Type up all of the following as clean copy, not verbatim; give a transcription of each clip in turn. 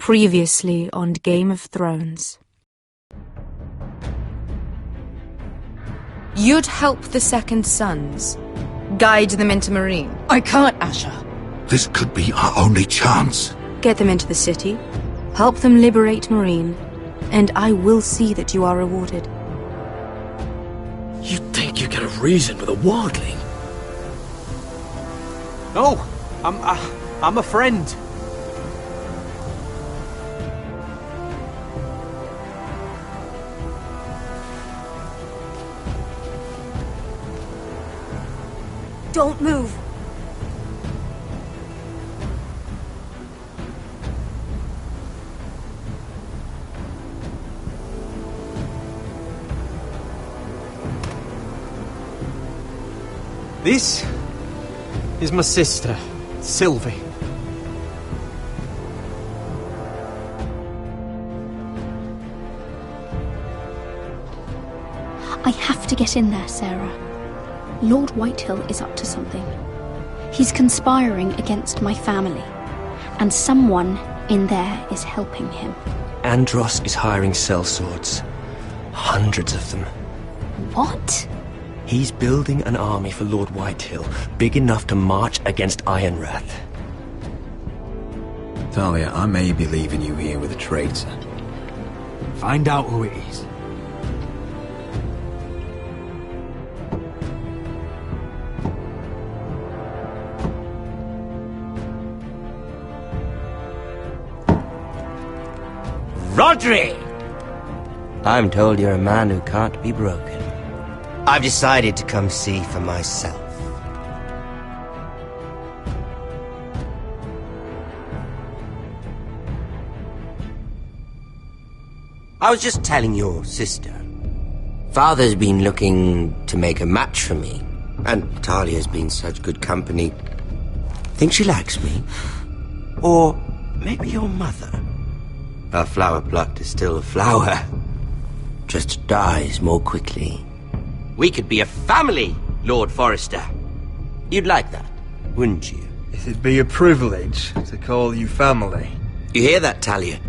Previously on Game of Thrones. You'd help the Second Sons. Guide them into Meereen. I can't, Asher. This could be our only chance. Get them into the city. Help them liberate Meereen. And I will see that you are rewarded. You think you can reason with a wildling? No, I'm a friend. Don't move. This is my sister, Sylvie. I have to get in there, Sarah. Lord Whitehill is up to something. He's conspiring against my family, and someone in there is helping him. Andros is hiring sellswords. Hundreds of them. What? He's building an army for Lord Whitehill, big enough to march against Ironrath. Talia, I may be leaving you here with a traitor. Find out who it is. Rodri! I'm told you're a man who can't be broken. I've decided to come see for myself. I was just telling your sister. Father's been looking to make a match for me, and Talia's been such good company. Think she likes me? Or maybe your mother? A flower plucked is still a flower. Just dies more quickly. We could be a family, Lord Forrester. You'd like that, wouldn't you? It'd be a privilege to call you family. You hear that, Talia?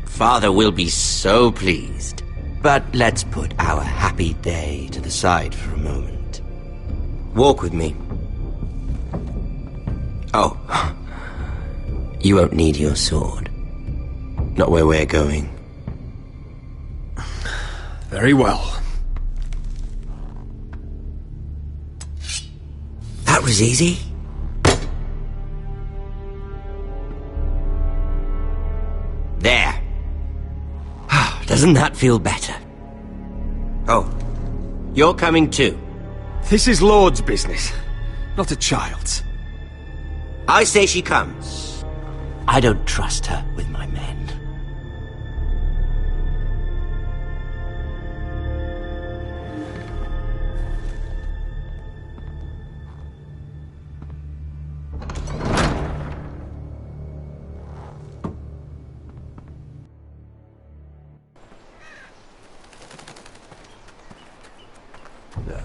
Father will be so pleased. But let's put our happy day to the side for a moment. Walk with me. Oh, you won't need your sword. Not where we're going. Very well. That was easy. There. Doesn't that feel better? Oh, you're coming too. This is Lord's business, not a child's. I say she comes. I don't trust her with my men.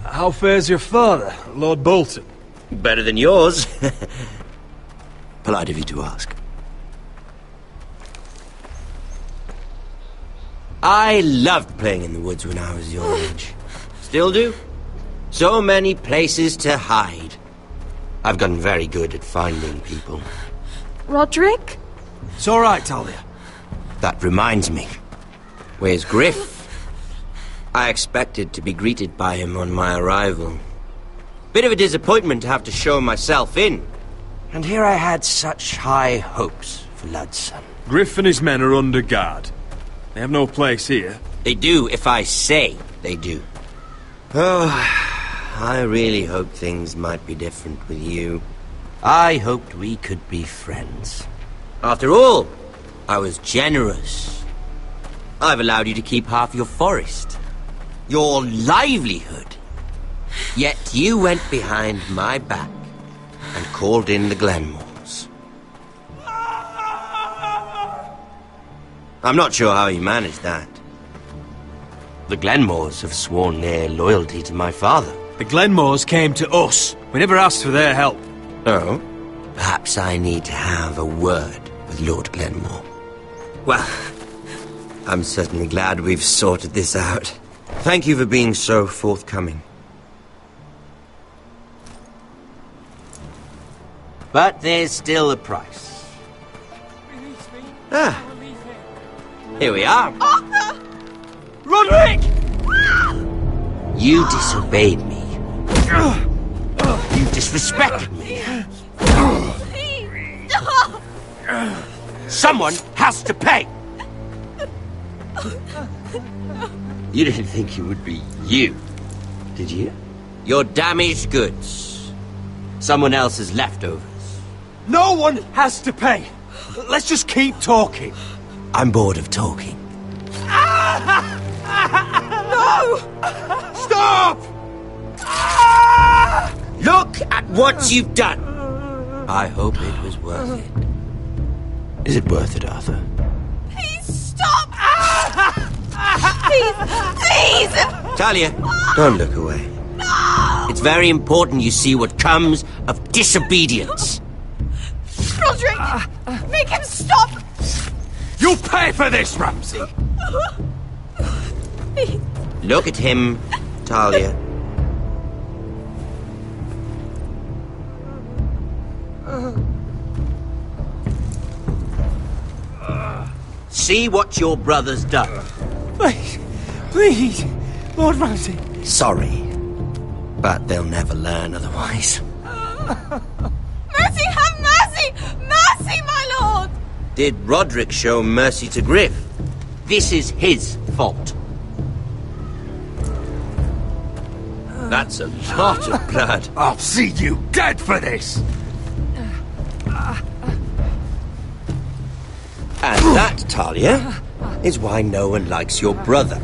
How fares your father, Lord Bolton? Better than yours. Polite of you to ask. I loved playing in the woods when I was your age. Still do. So many places to hide. I've gotten very good at finding people. Roderick? It's all right, Talia. That reminds me. Where's Griff? I expected to be greeted by him on my arrival. Bit of a disappointment to have to show myself in. And here I had such high hopes for Ludson. Griff and his men are under guard. They have no place here. They do if I say they do. Oh, I really hoped things might be different with you. I hoped we could be friends. After all, I was generous. I've allowed you to keep half your forest. Your livelihood. Yet you went behind my back and called in the Glenmores. I'm not sure how you managed that. The Glenmores have sworn their loyalty to my father. The Glenmores came to us. We never asked for their help. Oh? Perhaps I need to have a word with Lord Glenmore. Well, I'm certainly glad we've sorted this out. Thank you for being so forthcoming. But there's still a price. Ah, here we are. Arthur! Roderick! You disobeyed me. You disrespected me. Please! Stop! Someone has to pay! You didn't think it would be you, did you? Your damaged goods. Someone else's leftovers. No one has to pay. Let's just keep talking. I'm bored of talking. No! Stop! Look at what you've done! I hope it was worth it. Is it worth it, Arthur? Please stop! Please! Please! Talia, don't look away. No! It's very important you see what comes of disobedience. Roderick! Make him stop! You'll pay for this, Ramsay! Please. Look at him, Talia. See what your brother's done. Please, please, Lord Ramsay. Sorry, but they'll never learn otherwise. Mercy, have mercy! Mercy, my lord! Did Roderick show mercy to Griff? This is his fault. That's a lot of blood. I'll see you dead for this! And that, Talia, is why no one likes your brother.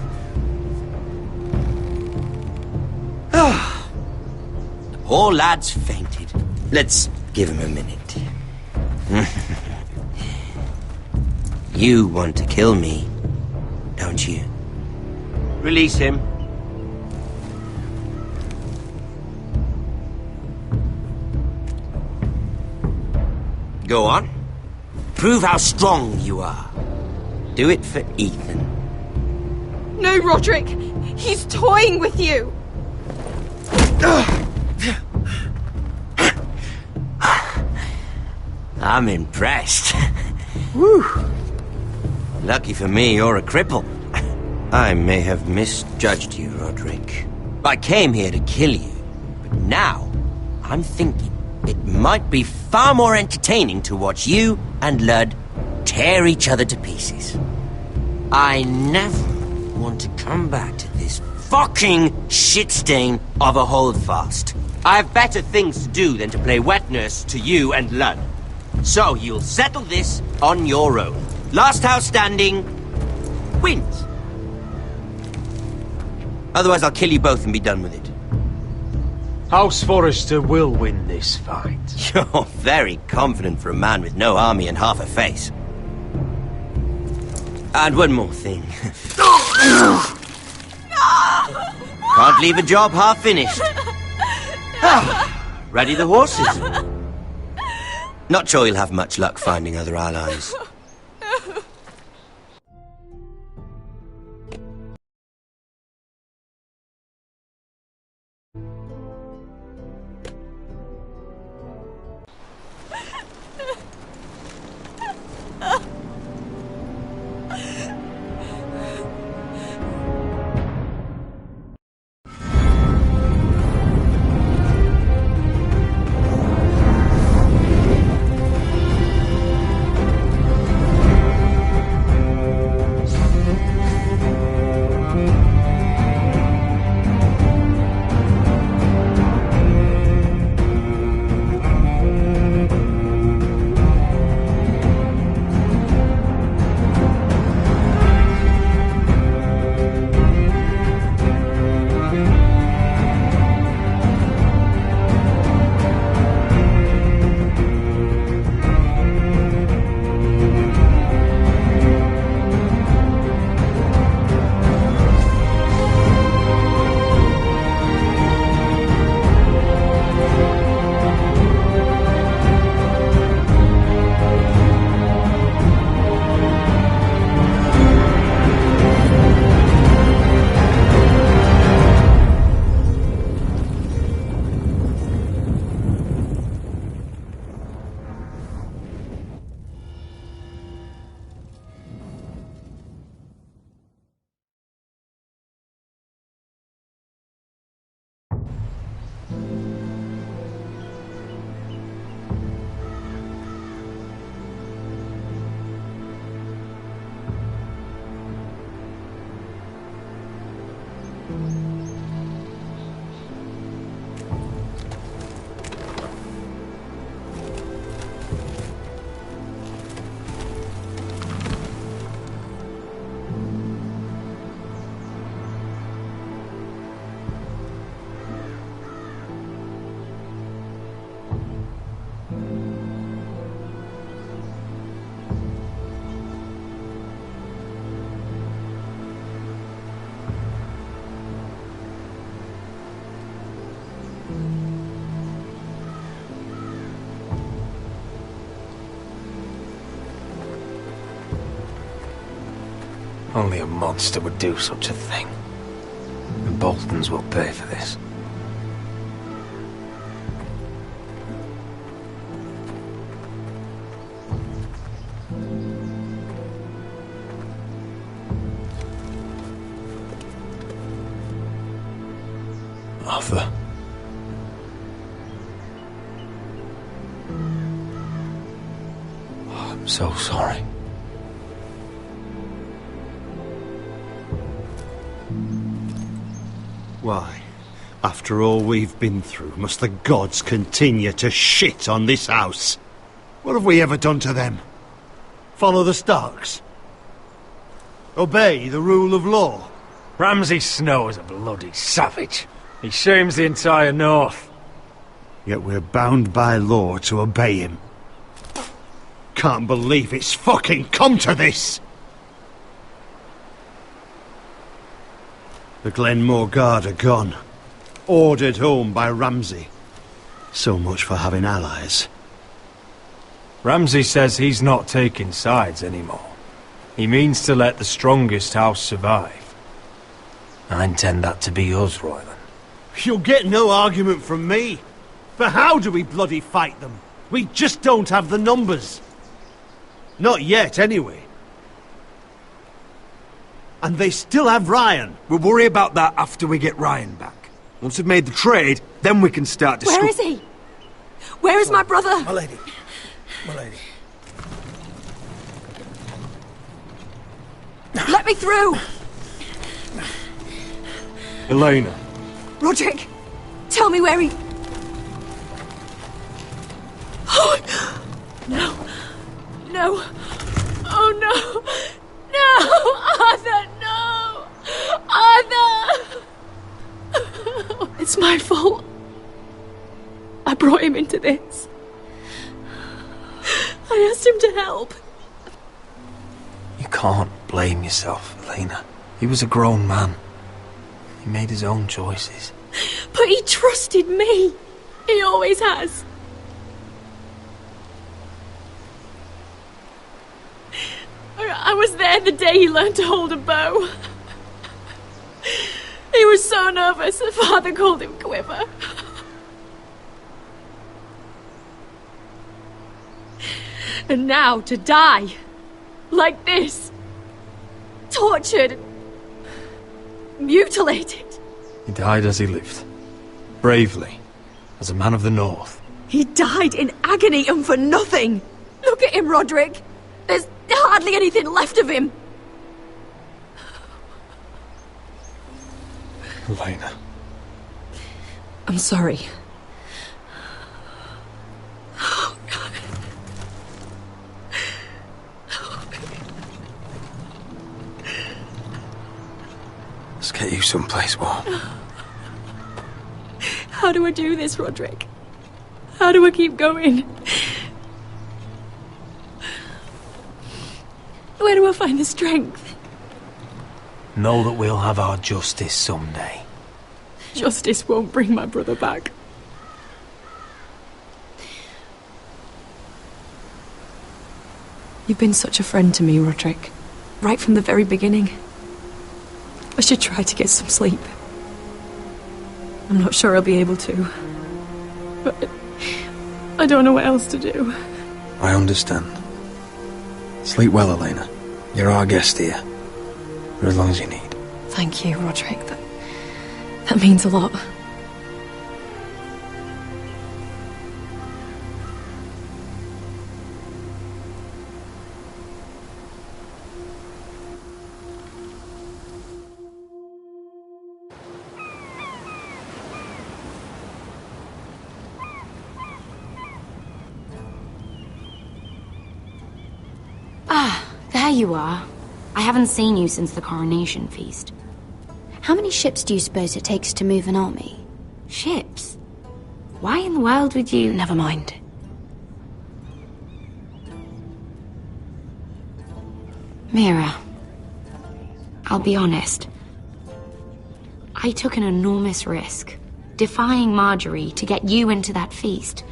The poor lad's fainted. Let's give him a minute. You want to kill me, don't you? Release him. Go on. Prove how strong you are. Do it for Ethan. No, Roderick! He's toying with you! I'm impressed. Whew. Lucky for me, you're a cripple. I may have misjudged you, Roderick. I came here to kill you, but now I'm thinking it might be far more entertaining to watch you and Ludd tear each other to pieces. I never want to come back to this fucking shit stain of a holdfast. I have better things to do than to play wet nurse to you and Ludd. So you'll settle this on your own. Last house standing wins. Otherwise I'll kill you both and be done with it. House Forrester will win this fight. You're very confident for a man with no army and half a face. And one more thing. Can't leave a job half finished. Ready the horses? Not sure you'll have much luck finding other allies. Only a monster would do such a thing. The Boltons will pay for this. Arthur. Oh, I'm so sorry. Why, after all we've been through, must the gods continue to shit on this house? What have we ever done to them? Follow the Starks? Obey the rule of law? Ramsay Snow is a bloody savage. He shames the entire North. Yet we're bound by law to obey him. Can't believe it's fucking come to this! The Glenmore Guard are gone. Ordered home by Ramsay. So much for having allies. Ramsay says he's not taking sides anymore. He means to let the strongest house survive. I intend that to be us, Royland. You'll get no argument from me. But how do we bloody fight them? We just don't have the numbers. Not yet, anyway. And they still have Ryan. We'll worry about that after we get Ryan back. Once we've made the trade, then we can start discussing. Where is he? Where is my brother? My lady. My lady. Let me through! Elena. Roderick, tell me where he... Oh, no. No. Oh, no. No! Arthur, no! Arthur! It's my fault. I brought him into this. I asked him to help. You can't blame yourself, Elena. He was a grown man. He made his own choices. But he trusted me. He always has. I was there the day he learned to hold a bow. He was so nervous that Father called him Quiver. And now to die. Like this. Tortured. Mutilated. He died as he lived. Bravely. As a man of the North. He died in agony and for nothing. Look at him, Roderick. There's hardly anything left of him. Elena. I'm sorry. Let's get you someplace warm. How do I do this, Roderick? How do I keep going? Where do I find the strength? Know that we'll have our justice someday. Justice won't bring my brother back. You've been such a friend to me, Roderick. Right from the very beginning. I should try to get some sleep. I'm not sure I'll be able to. But I don't know what else to do. I understand. Sleep well, Elena. You're our guest here. For as long as you need. Thank you, Roderick. That means a lot. There you are. I haven't seen you since the coronation feast. How many ships do you suppose it takes to move an army? Ships? Why in the world would you... Never mind. Mira, I'll be honest. I took an enormous risk, defying Marjorie to get you into that feast.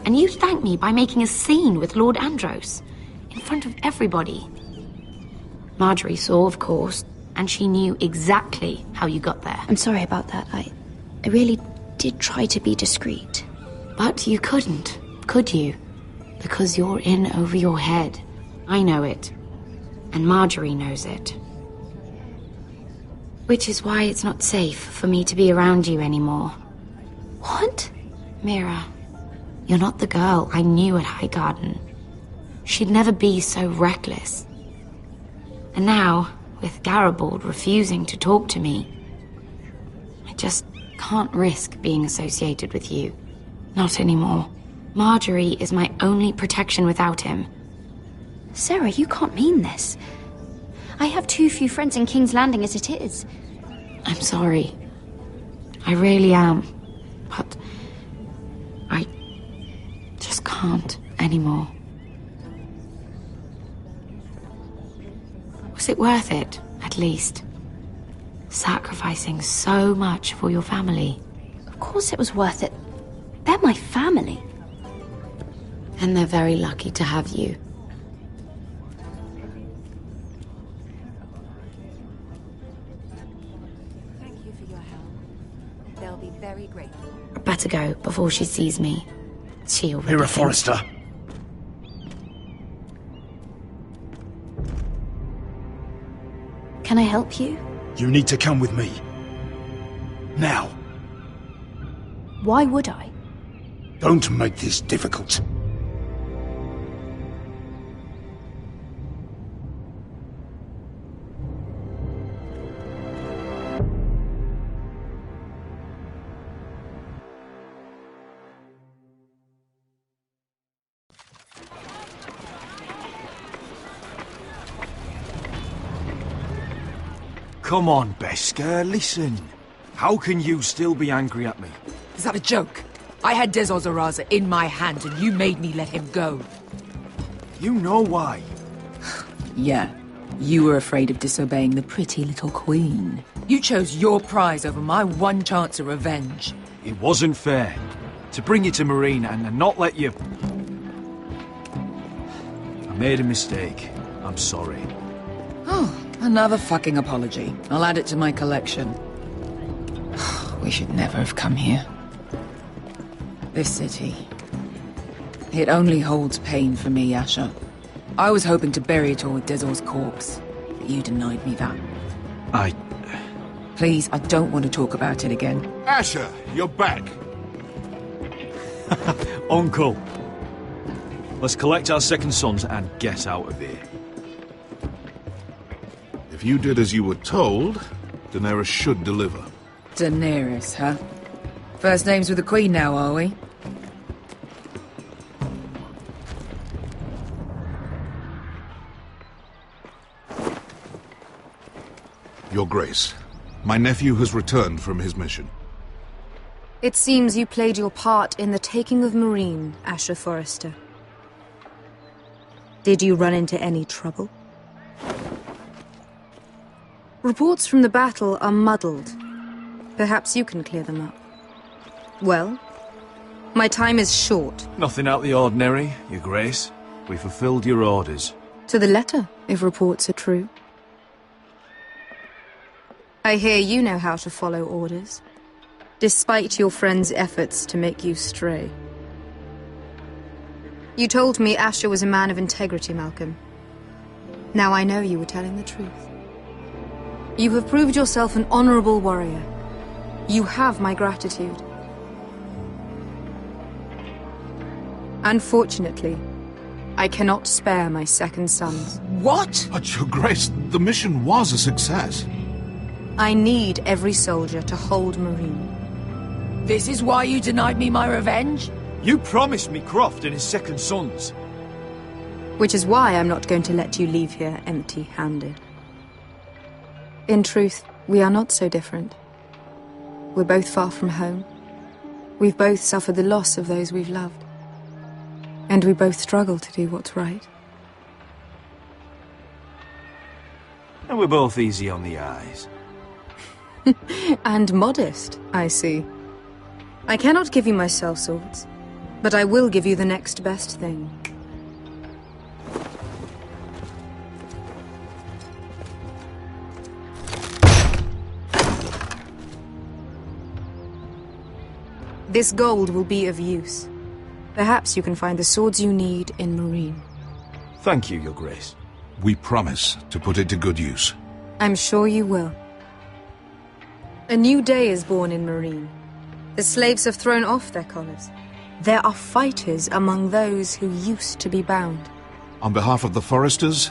And you thanked me by making a scene with Lord Andros, in front of everybody. Marjorie saw, of course, and she knew exactly how you got there. I'm sorry about that. I really did try to be discreet. But you couldn't, could you? Because you're in over your head. I know it. And Marjorie knows it. Which is why it's not safe for me to be around you anymore. What? Mira, you're not the girl I knew at Highgarden. She'd never be so reckless. And now, with Garibald refusing to talk to me, I just can't risk being associated with you. Not anymore. Marjorie is my only protection without him. Sarah, you can't mean this. I have too few friends in King's Landing as it is. I'm sorry. I really am. But I just can't anymore. Was it worth it, at least? Sacrificing so much for your family. Of course it was worth it. They're my family. And they're very lucky to have you. Thank you for your help. They'll be very grateful. I better go before she sees me. She already Mira thinks- Forrester. Can I help you? You need to come with me. Now. Why would I? Don't make this difficult. Come on, Beskar, listen. How can you still be angry at me? Is that a joke? I had Des Ozaraza in my hand and you made me let him go. You know why. Yeah, you were afraid of disobeying the pretty little queen. You chose your prize over my one chance of revenge. It wasn't fair. To bring you to Marine and not let you... I made a mistake. I'm sorry. Oh, another fucking apology. I'll add it to my collection. We should never have come here. This city. It only holds pain for me, Asher. I was hoping to bury it all with Dezor's corpse, but you denied me that. Please, I don't want to talk about it again. Asher, you're back. Uncle. Let's collect our second sons and get out of here. If you did as you were told, Daenerys should deliver. Daenerys, huh? First names with the Queen now, are we? Your Grace, my nephew has returned from his mission. It seems you played your part in the taking of Marine, Asher Forrester. Did you run into any trouble? Reports from the battle are muddled. Perhaps you can clear them up. Well, my time is short. Nothing out of the ordinary, Your Grace. We fulfilled your orders. To the letter, if reports are true. I hear you know how to follow orders, despite your friend's efforts to make you stray. You told me Asher was a man of integrity, Malcolm. Now I know you were telling the truth. You have proved yourself an honorable warrior. You have my gratitude. Unfortunately, I cannot spare my second sons. What? But, Your Grace, the mission was a success. I need every soldier to hold Marine. This is why you denied me my revenge? You promised me Croft and his second sons. Which is why I'm not going to let you leave here empty-handed. In truth, we are not so different. We're both far from home. We've both suffered the loss of those we've loved. And we both struggle to do what's right. And we're both easy on the eyes. And modest, I see. I cannot give you my sellswords, but I will give you the next best thing. This gold will be of use. Perhaps you can find the swords you need in Marine. Thank you, Your Grace. We promise to put it to good use. I'm sure you will. A new day is born in Marine. The slaves have thrown off their collars. There are fighters among those who used to be bound. On behalf of the Foresters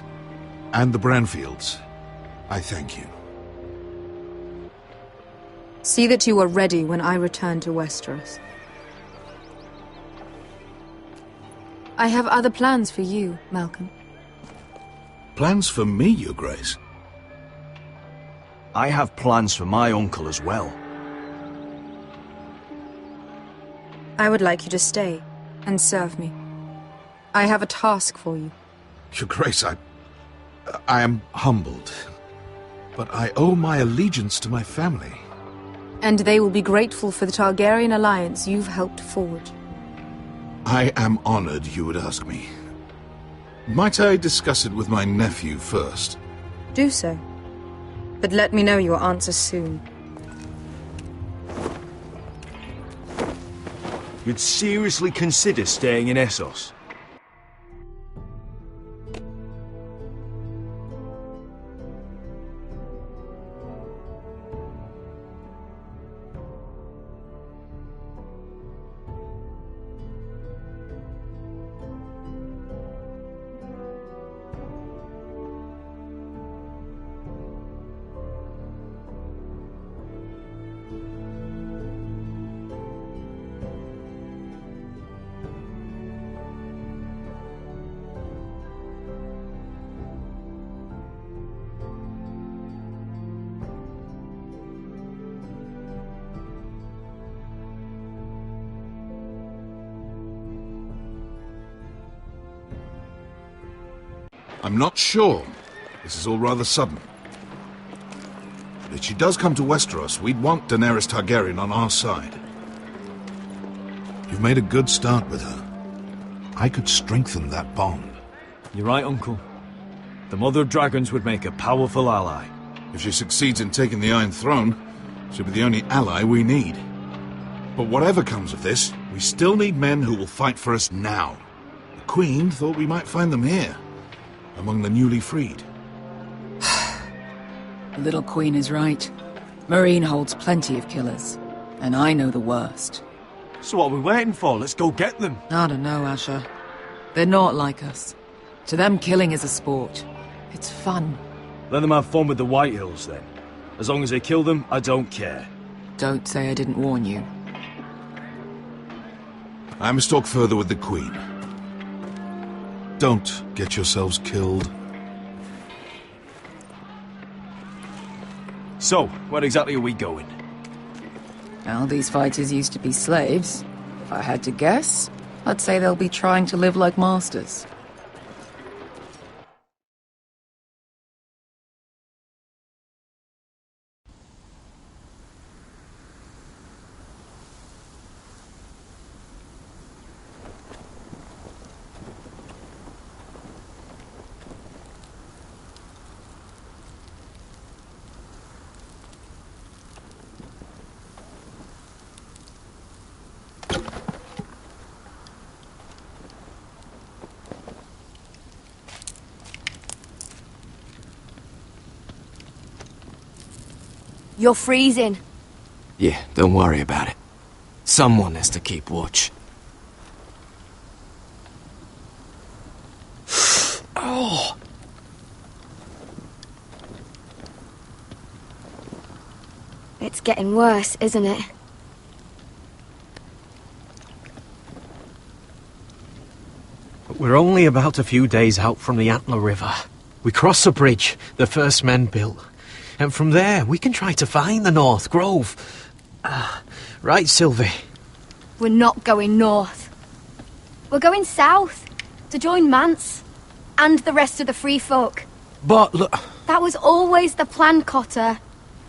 and the Branfields, I thank you. See that you are ready when I return to Westeros. I have other plans for you, Malcolm. Plans for me, Your Grace? I have plans for my uncle as well. I would like you to stay and serve me. I have a task for you. Your Grace, I am humbled, but I owe my allegiance to my family. And they will be grateful for the Targaryen alliance you've helped forge. I am honored you would ask me. Might I discuss it with my nephew first? Do so. But let me know your answer soon. You'd seriously consider staying in Essos? I'm not sure. This is all rather sudden. But if she does come to Westeros, we'd want Daenerys Targaryen on our side. You've made a good start with her. I could strengthen that bond. You're right, Uncle. The Mother of Dragons would make a powerful ally. If she succeeds in taking the Iron Throne, she'll be the only ally we need. But whatever comes of this, we still need men who will fight for us now. The Queen thought we might find them here, among the newly freed. The little Queen is right. Marine holds plenty of killers, and I know the worst. So what are we waiting for? Let's go get them. I don't know, Asher. They're not like us. To them, killing is a sport. It's fun. Let them have fun with the White Hills, then. As long as they kill them, I don't care. Don't say I didn't warn you. I must talk further with the Queen. Don't get yourselves killed. So, where exactly are we going? Well, these fighters used to be slaves. If I had to guess, I'd say they'll be trying to live like masters. You're freezing. Yeah, don't worry about it. Someone has to keep watch. Oh! It's getting worse, isn't it? We're only about a few days out from the Antler River. We cross a bridge the first men built. And from there, we can try to find the North Grove. Right, Sylvie? We're not going north. We're going south, to join Mance, and the rest of the Free Folk. But look... That was always the plan, Cotter.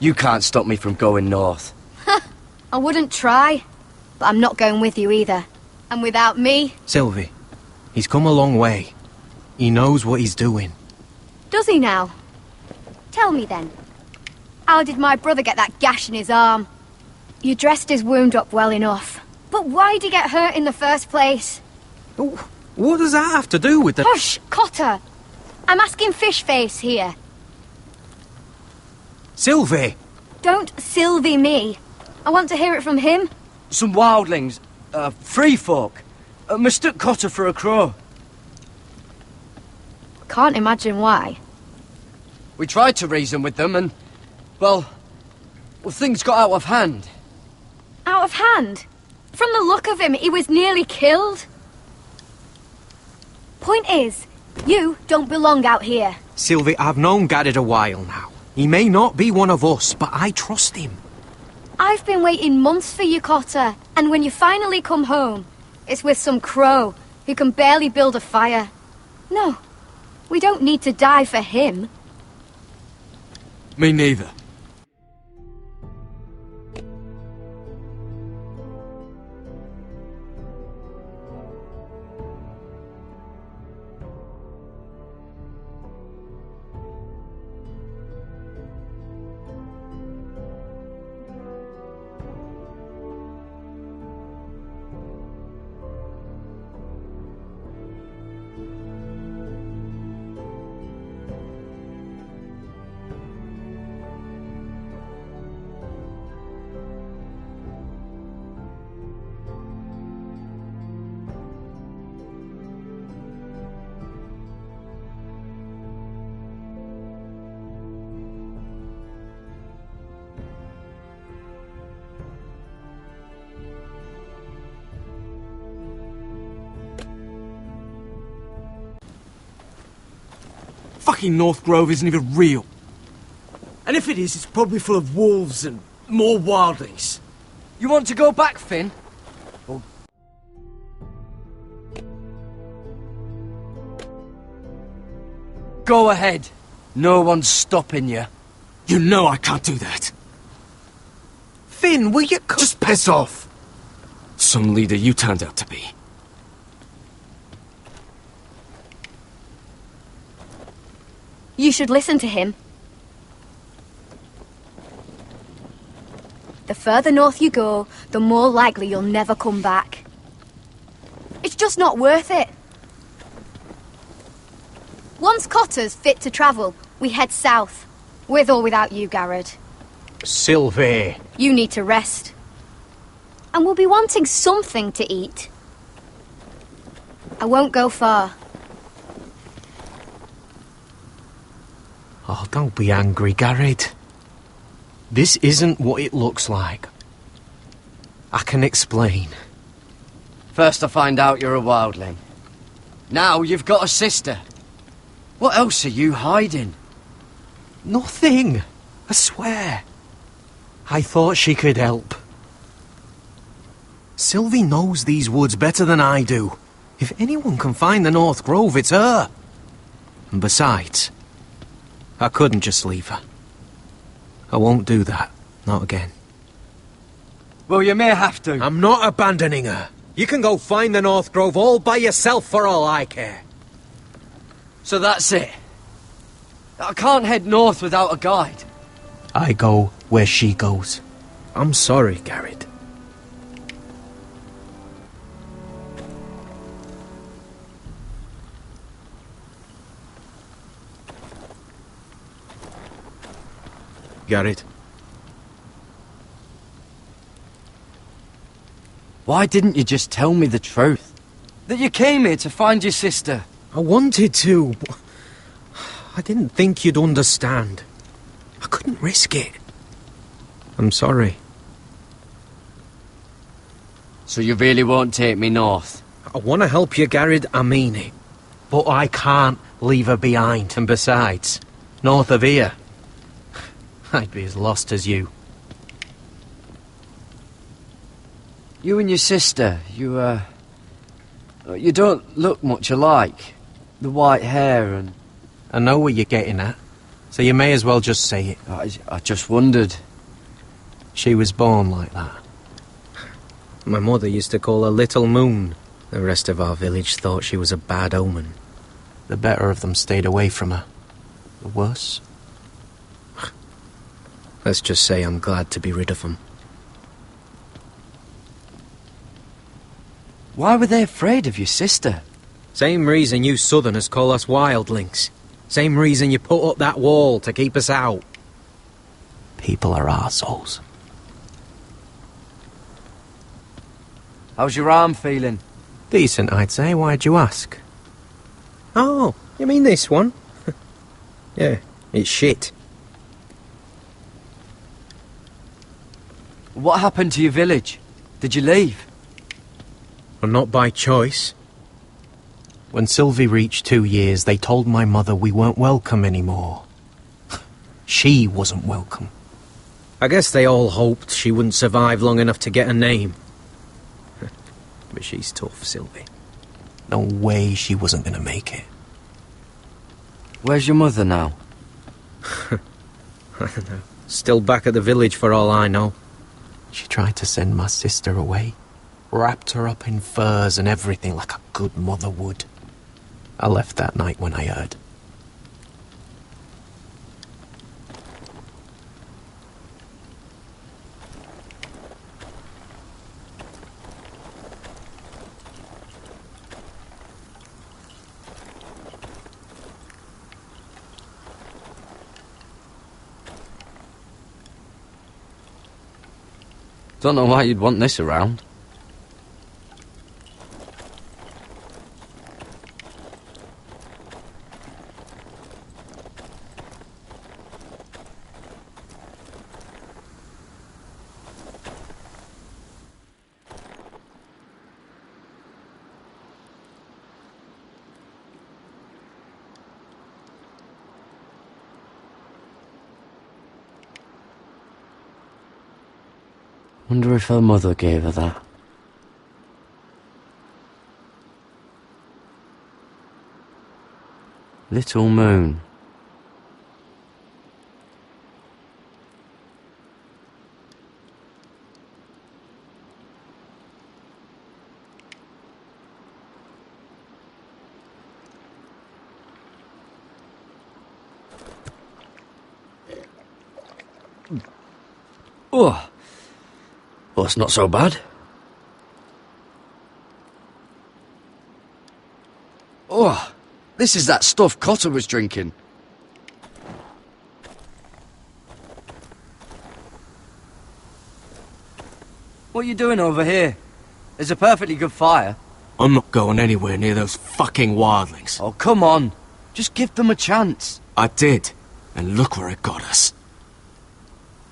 You can't stop me from going north. I wouldn't try, but I'm not going with you either. And without me... Sylvie, he's come a long way. He knows what he's doing. Does he now? Tell me then. How did my brother get that gash in his arm? You dressed his wound up well enough. But why'd he get hurt in the first place? What does that have to do with the... Hush, Cotter! I'm asking Fishface here. Sylvie! Don't Sylvie me. I want to hear it from him. Some wildlings. Free folk. Mistook Cotter for a crow. Can't imagine why. We tried to reason with them and... Well, things got out of hand. Out of hand? From the look of him, he was nearly killed. Point is, you don't belong out here. Sylvie, I've known Garrett a while now. He may not be one of us, but I trust him. I've been waiting months for you, Cotter, and when you finally come home, it's with some crow who can barely build a fire. No, we don't need to die for him. Me neither. Fucking North Grove isn't even real. And if it is, it's probably full of wolves and more wildlings. You want to go back, Finn? Or... Go ahead. No one's stopping you. You know I can't do that. Finn, will you... Just piss off. Some leader you turned out to be. You should listen to him. The further north you go, the more likely you'll never come back. It's just not worth it. Once Cotter's fit to travel, we head south. With or without you, Garrett. Sylvie. You need to rest. And we'll be wanting something to eat. I won't go far. Oh, don't be angry, Garrett. This isn't what it looks like. I can explain. First I find out you're a wildling. Now you've got a sister. What else are you hiding? Nothing. I swear. I thought she could help. Sylvie knows these woods better than I do. If anyone can find the North Grove, it's her. And besides... I couldn't just leave her. I won't do that. Not again. Well, you may have to. I'm not abandoning her. You can go find the North Grove all by yourself for all I care. So that's it. I can't head north without a guide. I go where she goes. I'm sorry, Garrett. Garrett. Why didn't you just tell me the truth? That you came here to find your sister? I wanted to. I didn't think you'd understand. I couldn't risk it. I'm sorry. So you really won't take me north? I want to help you, Garrett, I mean it. But I can't leave her behind. And besides, north of here, I'd be as lost as you. You and your sister, you don't look much alike. The white hair and... I know what you're getting at, so you may as well just say it. I just wondered. She was born like that. My mother used to call her Little Moon. The rest of our village thought she was a bad omen. The better of them stayed away from her. The worse... Let's just say I'm glad to be rid of them. Why were they afraid of your sister? Same reason you Southerners call us wildlings. Same reason you put up that wall to keep us out. People are arseholes. How's your arm feeling? Decent, I'd say. Why'd you ask? Oh, you mean this one? Yeah, it's shit. What happened to your village? Did you leave? Well, not by choice. When Sylvie reached 2 years, they told my mother we weren't welcome anymore. She wasn't welcome. I guess they all hoped she wouldn't survive long enough to get a name. But she's tough, Sylvie. No way she wasn't gonna make it. Where's your mother now? I don't know. Still back at the village for all I know. She tried to send my sister away. Wrapped her up in furs and everything like a good mother would. I left that night when I heard. Don't know why you'd want this around. Wonder if her mother gave her that. Little Moon. Oh. Well, it's not so bad. Oh, this is that stuff Cotter was drinking. What are you doing over here? There's a perfectly good fire. I'm not going anywhere near those fucking wildlings. Oh, come on. Just give them a chance. I did, and look where it got us.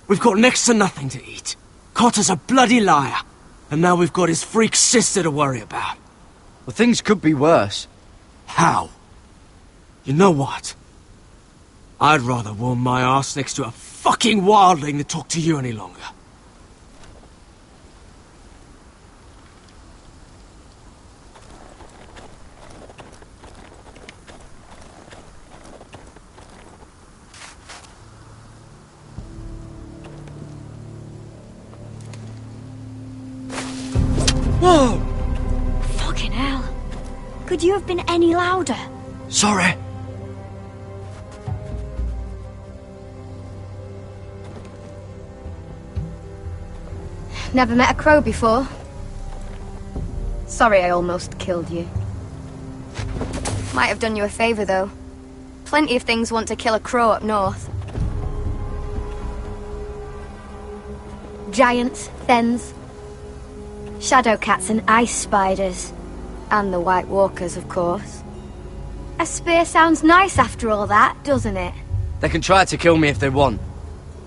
We've got next to nothing to eat. Cotter's a bloody liar, and now we've got his freak sister to worry about. Well, things could be worse. How? You know what? I'd rather warm my arse next to a fucking wildling than talk to you any longer. Whoa! Fucking hell. Could you have been any louder? Sorry. Never met a crow before. Sorry I almost killed you. Might have done you a favour, though. Plenty of things want to kill a crow up north. Giants, thens, shadow cats and ice spiders. And the White Walkers, of course. A spear sounds nice after all that, doesn't it? They can try to kill me if they want.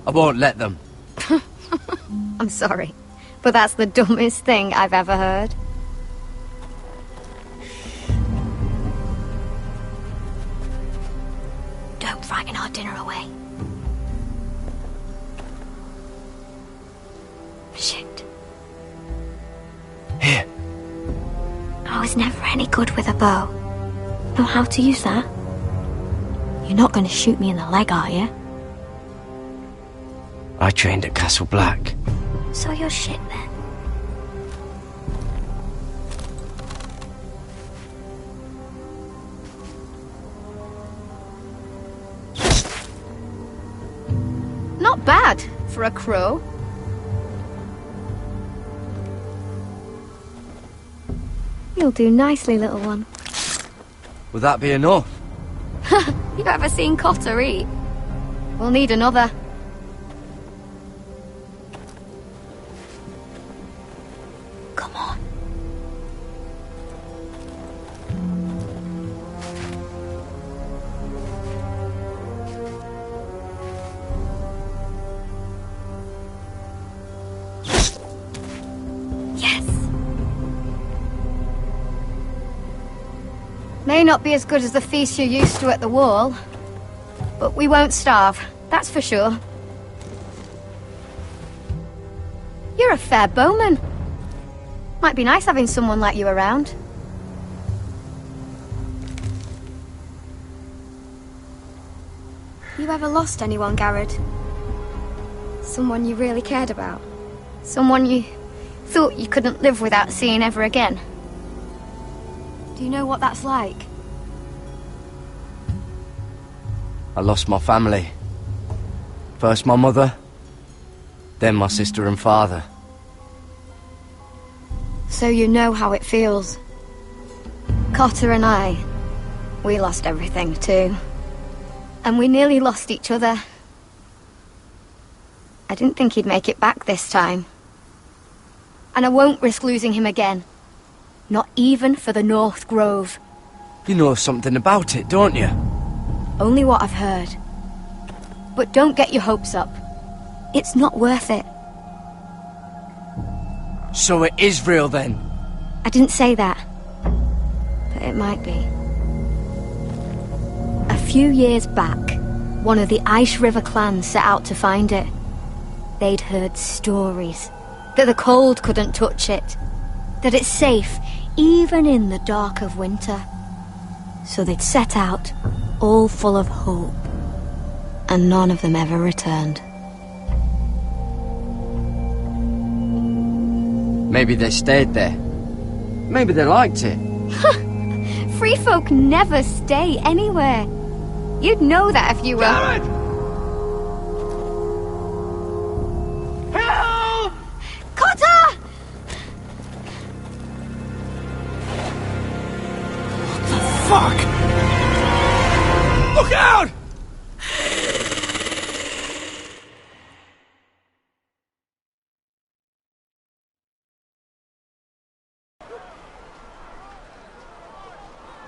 I won't let them. I'm sorry, but that's the dumbest thing I've ever heard. Don't frighten our dinner away. Shit. Here. I was never any good with a bow. Know how to use that? You're not going to shoot me in the leg, are you? I trained at Castle Black. So you're shit then. Not bad for a crow. You'll do nicely, little one. Would that be enough? You ever seen Cotter eat? We'll need another. Come on. Yes. May not be as good as the feast you're used to at the wall, but we won't starve, that's for sure. You're a fair bowman. Might be nice having someone like you around. You ever lost anyone, Garrett? Someone you really cared about? Someone you thought you couldn't live without seeing ever again? Do you know what that's like? I lost my family. First my mother, then my sister and father. So you know how it feels. Cotter and I, we lost everything too. And we nearly lost each other. I didn't think he'd make it back this time. And I won't risk losing him again. Not even for the North Grove. You know something about it, don't you? Only what I've heard. But don't get your hopes up. It's not worth it. So it is real then? I didn't say that. But it might be. A few years back, one of the Ice River clans set out to find it. They'd heard stories. That the cold couldn't touch it. That it's safe, even in the dark of winter. So they'd set out, all full of hope. And none of them ever returned. Maybe they stayed there. Maybe they liked it. Free folk never stay anywhere. You'd know that if you were... Garrett! Help! Cotter! Fuck! Look out!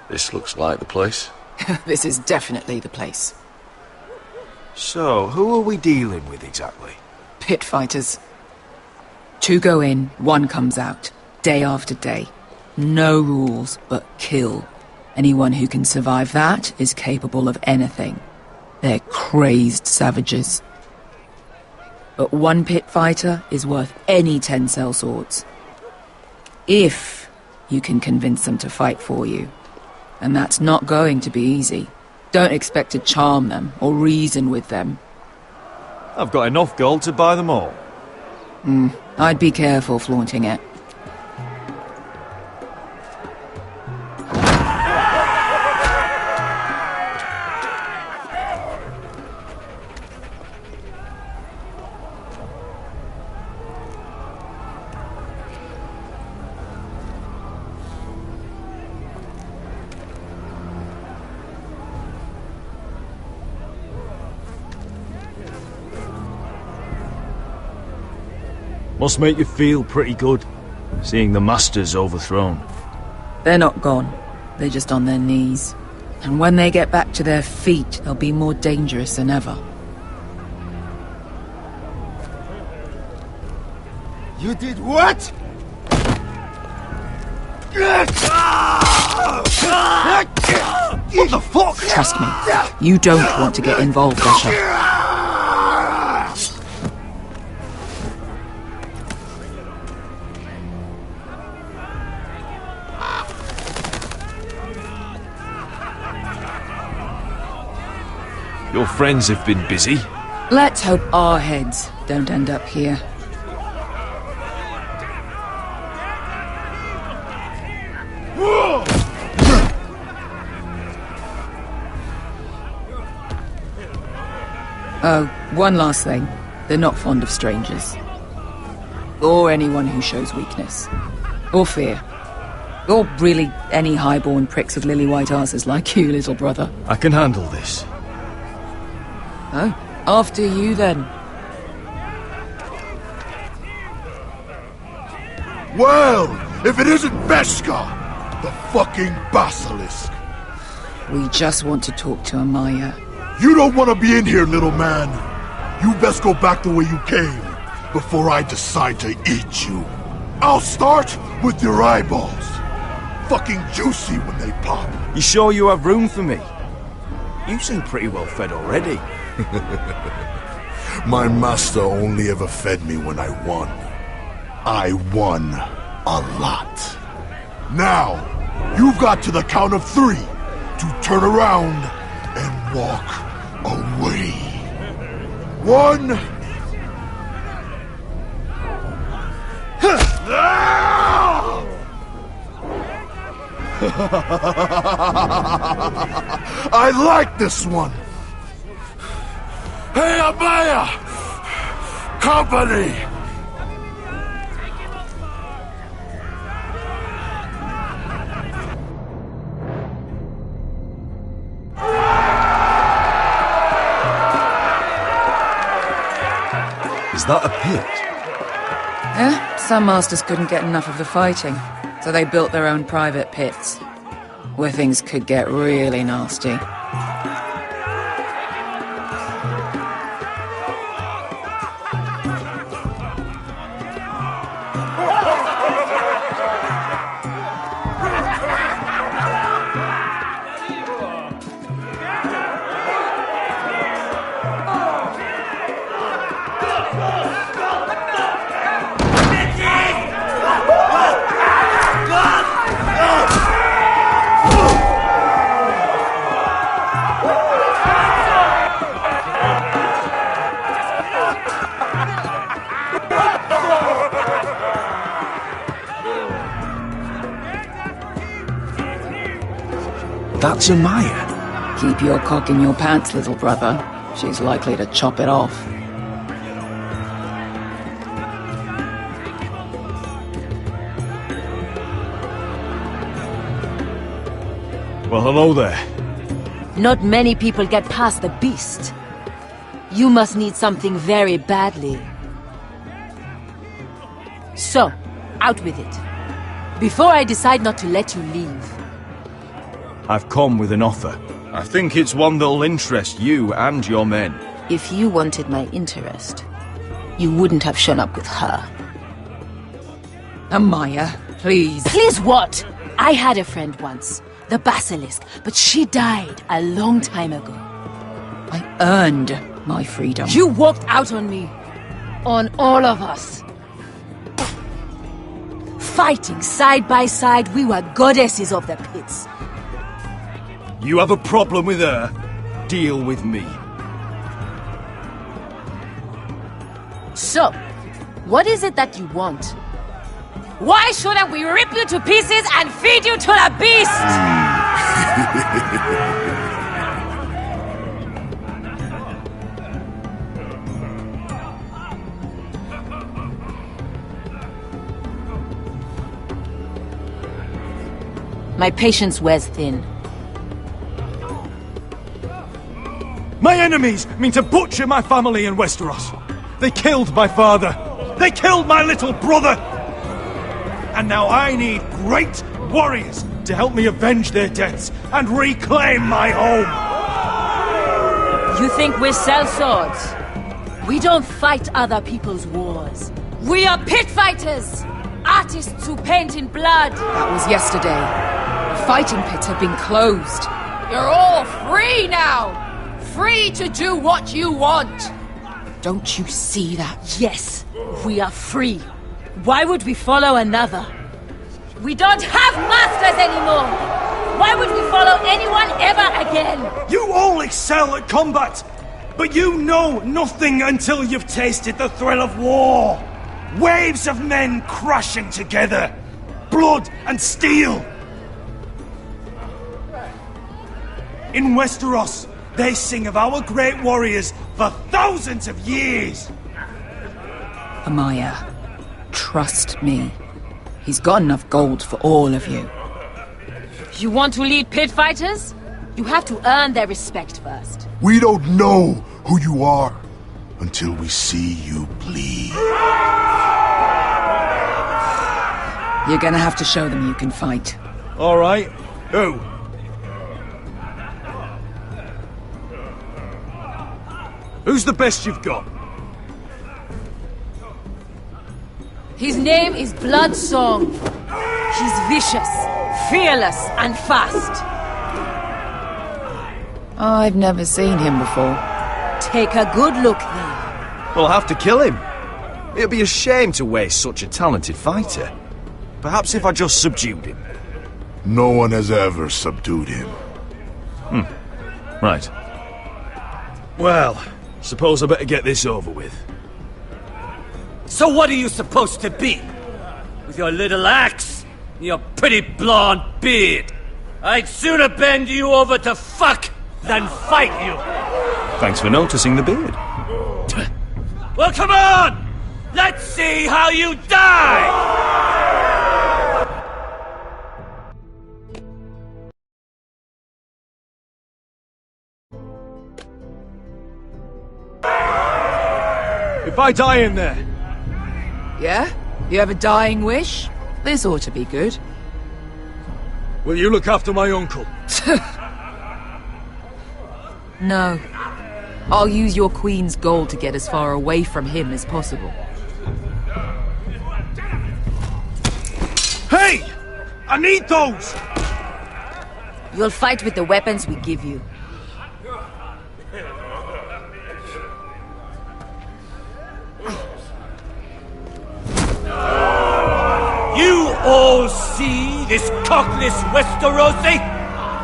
This looks like the place. This is definitely the place. So, who are we dealing with exactly? Pit fighters. 2 go in, 1 comes out. Day after day. No rules, but kill. Anyone who can survive that is capable of anything. They're crazed savages. But 1 pit fighter is worth any 10 sellswords. If you can convince them to fight for you. And that's not going to be easy. Don't expect to charm them or reason with them. I've got enough gold to buy them all. I'd be careful flaunting it. Must make you feel pretty good, seeing the Masters overthrown. They're not gone. They're just on their knees. And when they get back to their feet, they'll be more dangerous than ever. You did what? What the fuck? Trust me, you don't want to get involved, Usher. Your friends have been busy. Let's hope our heads don't end up here. Oh, one last thing. They're not fond of strangers. Or anyone who shows weakness. Or fear. Or really any highborn pricks with lily-white asses like you, little brother. I can handle this. Oh, after you then. Well, if it isn't Beskar, the fucking basilisk. We just want to talk to Amaya. You don't want to be in here, little man. You best go back the way you came, before I decide to eat you. I'll start with your eyeballs. Fucking juicy when they pop. You sure you have room for me? You seem pretty well fed already. My master only ever fed me when I won. I won a lot. Now, you've got to the count of 3 to turn around and walk away. 1... I like this one. Hey, Amaya! Company! Is that a pit? Yeah, some masters couldn't get enough of the fighting, so they built their own private pits, where things could get really nasty. That's Amaya. Keep your cock in your pants, little brother. She's likely to chop it off. Well, hello there. Not many people get past the beast. You must need something very badly. So, out with it. Before I decide not to let you leave. I've come with an offer. I think it's one that'll interest you and your men. If you wanted my interest, you wouldn't have shown up with her. Amaya, please. Please what? I had a friend once, the Basilisk, but she died a long time ago. I earned my freedom. You walked out on me. On all of us. Fighting side by side, we were goddesses of the pits. You have a problem with her? Deal with me. So, what is it that you want? Why shouldn't we rip you to pieces and feed you to the beast? My patience wears thin. My enemies mean to butcher my family in Westeros. They killed my father. They killed my little brother. And now I need great warriors to help me avenge their deaths and reclaim my home. You think we sell swords? We don't fight other people's wars. We are pit fighters! Artists who paint in blood. That was yesterday. The fighting pits have been closed. You're all free now! Free to do what you want! Don't you see that? Yes, we are free. Why would we follow another? We don't have masters anymore! Why would we follow anyone ever again? You all excel at combat, but you know nothing until you've tasted the thrill of war. Waves of men crashing together. Blood and steel. In Westeros, they sing of our great warriors for thousands of years. Amaya, trust me. He's got enough gold for all of you. You want to lead pit fighters? You have to earn their respect first. We don't know who you are until we see you bleed. You're gonna have to show them you can fight. All right. Who? Who's the best you've got? His name is Bloodsong. He's vicious, fearless, and fast. I've never seen him before. Take a good look then. We'll have to kill him. It'd be a shame to waste such a talented fighter. Perhaps if I just subdued him. No one has ever subdued him. Right. Well, suppose I better get this over with. So what are you supposed to be? With your little axe and your pretty blonde beard? I'd sooner bend you over to fuck than fight you. Thanks for noticing the beard. Well, come on! Let's see how you die! If I die in there... Yeah? You have a dying wish? This ought to be good. Will you look after my uncle? No. I'll use your queen's gold to get as far away from him as possible. Hey! I need those! You'll fight with the weapons we give you. You all see this cockless Westerosi?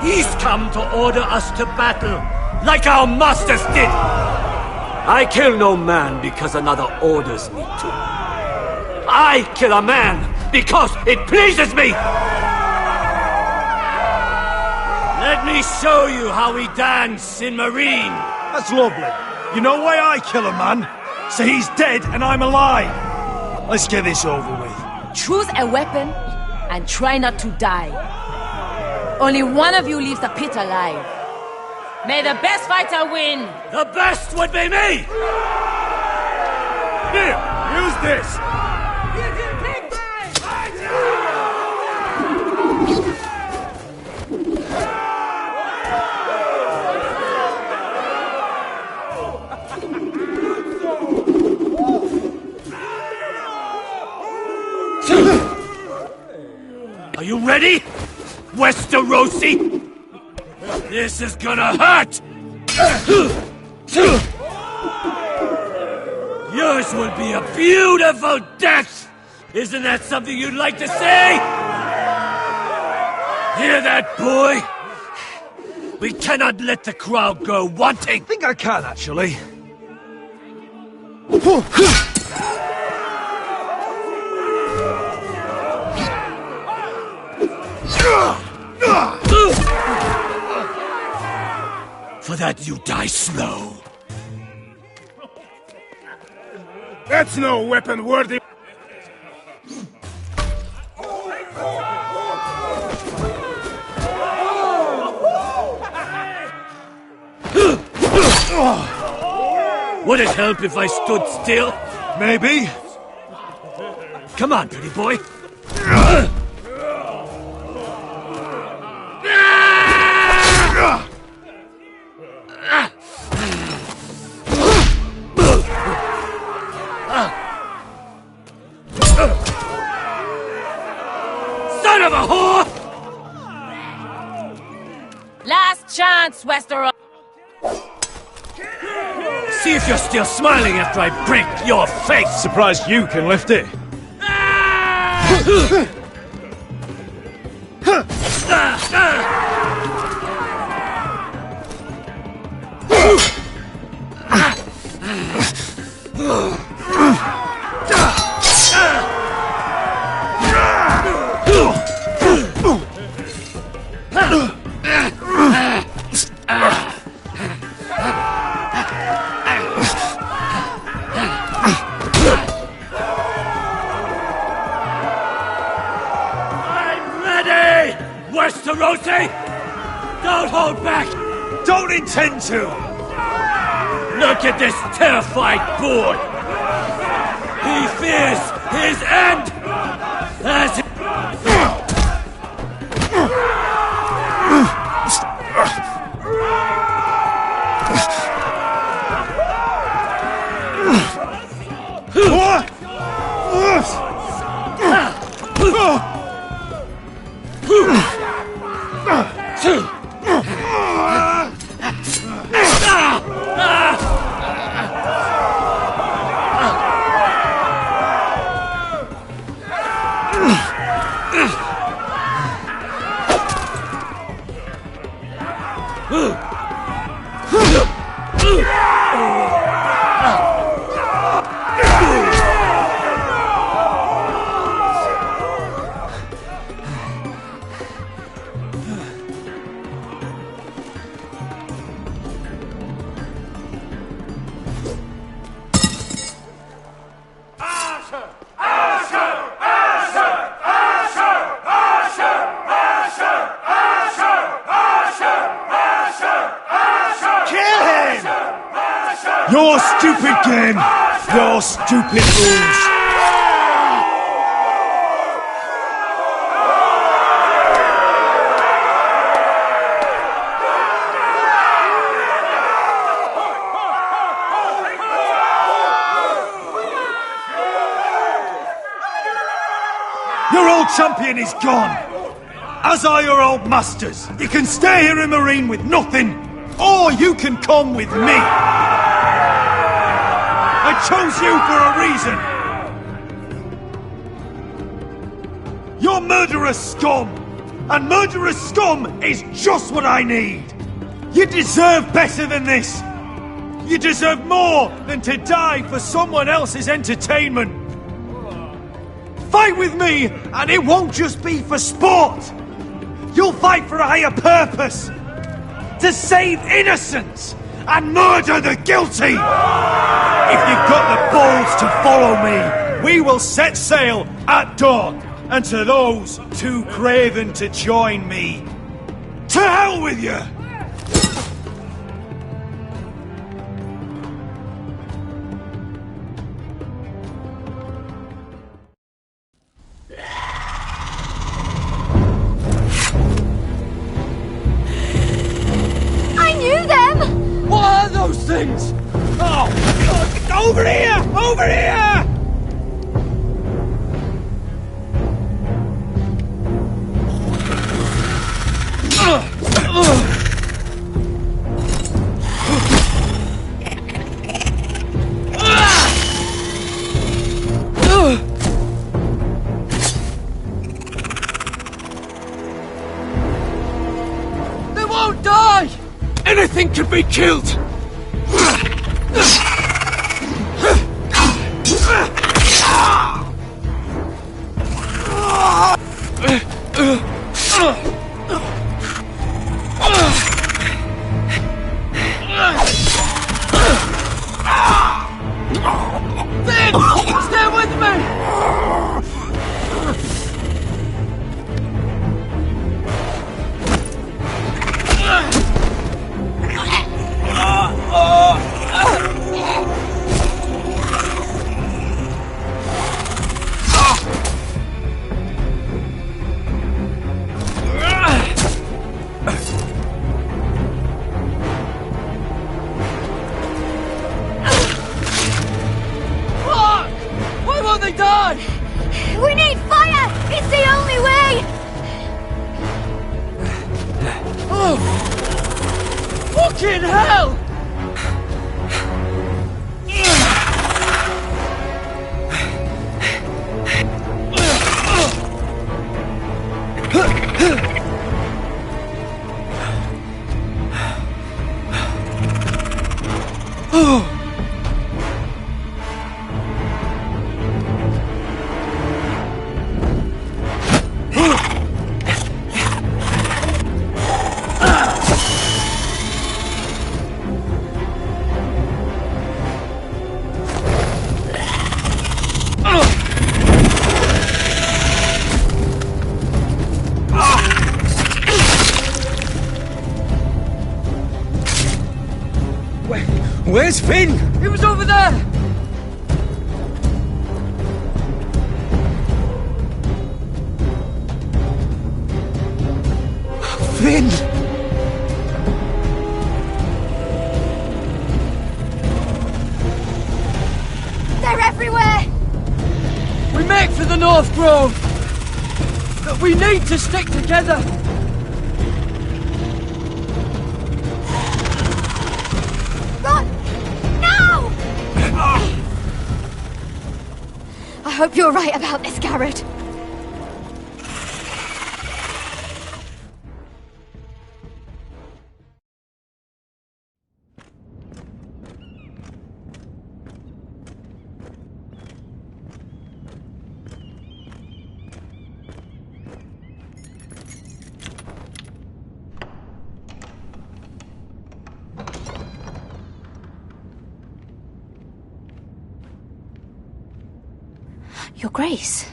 He's come to order us to battle, like our masters did. I kill no man because another orders me to. I kill a man because it pleases me. Let me show you how we dance in Marine. That's lovely. You know why I kill a man? So he's dead and I'm alive. Let's get this over with. Choose a weapon and try not to die. Only one of you leaves the pit alive. May the best fighter win! The best would be me! Here, use this! Are you ready, Westerosi? This is gonna hurt! Yours will be a beautiful death! Isn't that something you'd like to say? Hear that, boy? We cannot let the crowd go wanting! I think I can, actually. For that you die slow. That's no weapon worthy. Would it help if I stood still? Maybe. Come on, pretty boy. Son of a whore! Last chance, Westeros! See if you're still smiling after I break your face! Surprised you can lift it. don't intend to! Look at this terrified boy! He fears his end! As Your stupid game! Your stupid rules! Your old champion is gone! As are your old masters! You can stay here in Marine with nothing, or you can come with me! I chose you for a reason! You're murderous scum! And murderous scum is just what I need! You deserve better than this! You deserve more than to die for someone else's entertainment! Fight with me, and it won't just be for sport! You'll fight for a higher purpose! To save innocence! And murder the guilty! If you've got the balls to follow me, we will set sail at dawn. And to those too craven to join me, to hell with you! I knew them! What are those things? Oh, over here! Over here! They won't die! Anything can be killed! Stay with me! Why won't they die? We need fire! It's the only way! Oh! Fucking hell! Where's Finn? He was over there! Finn! They're everywhere! We make for the North Grove! But we need to stick together! Run! Now! I hope you're right about this, Garrett. Your Grace.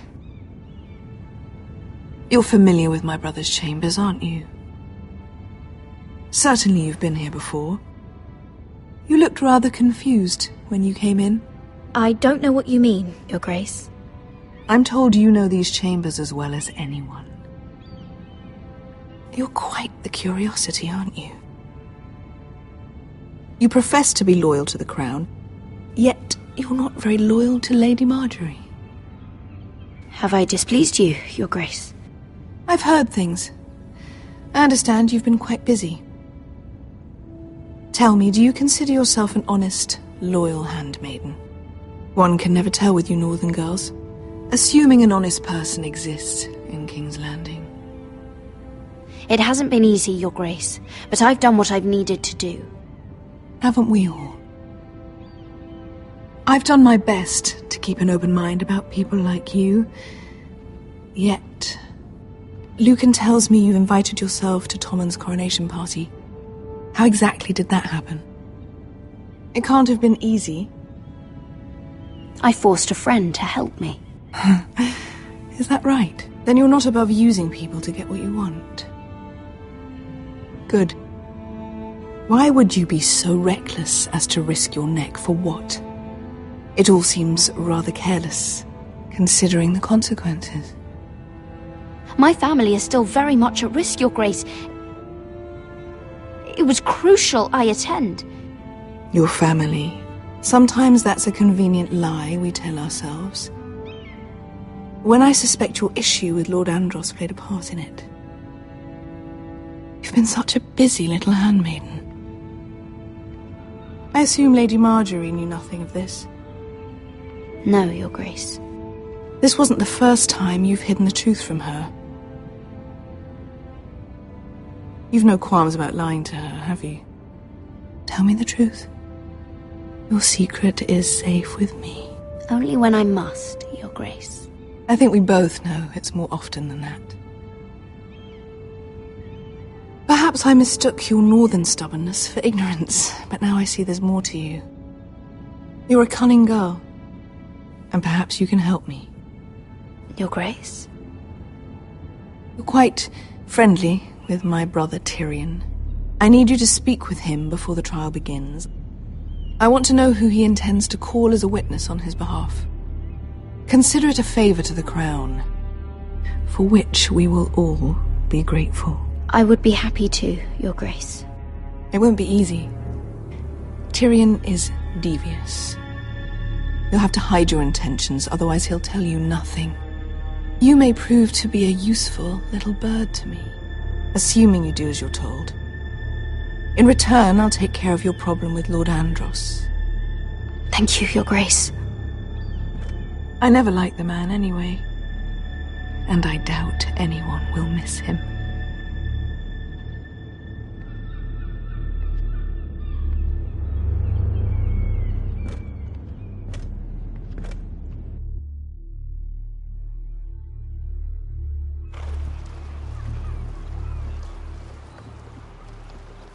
You're familiar with my brother's chambers, aren't you? Certainly you've been here before. You looked rather confused when you came in. I don't know what you mean, Your Grace. I'm told you know these chambers as well as anyone. You're quite the curiosity, aren't you? You profess to be loyal to the crown, yet you're not very loyal to Lady Marjorie. Have I displeased you, Your Grace? I've heard things. I understand you've been quite busy. Tell me, do you consider yourself an honest, loyal handmaiden? One can never tell with you northern girls. Assuming an honest person exists in King's Landing. It hasn't been easy, Your Grace, but I've done what I've needed to do. Haven't we all? I've done my best to keep an open mind about people like you. Yet, Lucan tells me you invited yourself to Tommen's coronation party. How exactly did that happen? It can't have been easy. I forced a friend to help me. Is that right? Then you're not above using people to get what you want. Good. Why would you be so reckless as to risk your neck for what? It all seems rather careless, considering the consequences. My family is still very much at risk, Your Grace. It was crucial I attend. Your family. Sometimes that's a convenient lie we tell ourselves. When I suspect your issue with Lord Andros played a part in it. You've been such a busy little handmaiden. I assume Lady Marjorie knew nothing of this. No, Your Grace. This wasn't the first time you've hidden the truth from her. You've no qualms about lying to her, have you? Tell me the truth. Your secret is safe with me. Only when I must, Your Grace. I think we both know it's more often than that. Perhaps I mistook your northern stubbornness for ignorance, but now I see there's more to you. You're a cunning girl, and perhaps you can help me. Your Grace? You're quite friendly with my brother Tyrion. I need you to speak with him before the trial begins. I want to know who he intends to call as a witness on his behalf. Consider it a favor to the crown, for which we will all be grateful. I would be happy to, Your Grace. It won't be easy. Tyrion is devious. You'll have to hide your intentions, otherwise he'll tell you nothing. You may prove to be a useful little bird to me, assuming you do as you're told. In return, I'll take care of your problem with Lord Andros. Thank you, Your Grace. I never liked the man anyway, and I doubt anyone will miss him.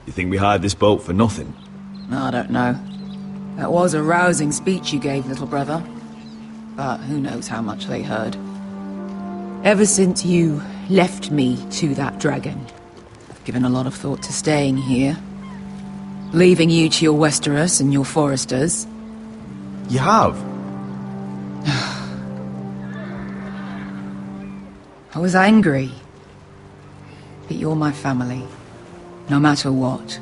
You think we hired this boat for nothing? I don't know. That was a rousing speech you gave, little brother. But who knows how much they heard. Ever since you left me to that dragon, I've given a lot of thought to staying here. Leaving you to your Westeros and your foresters. You have? I was angry. But you're my family. No matter what.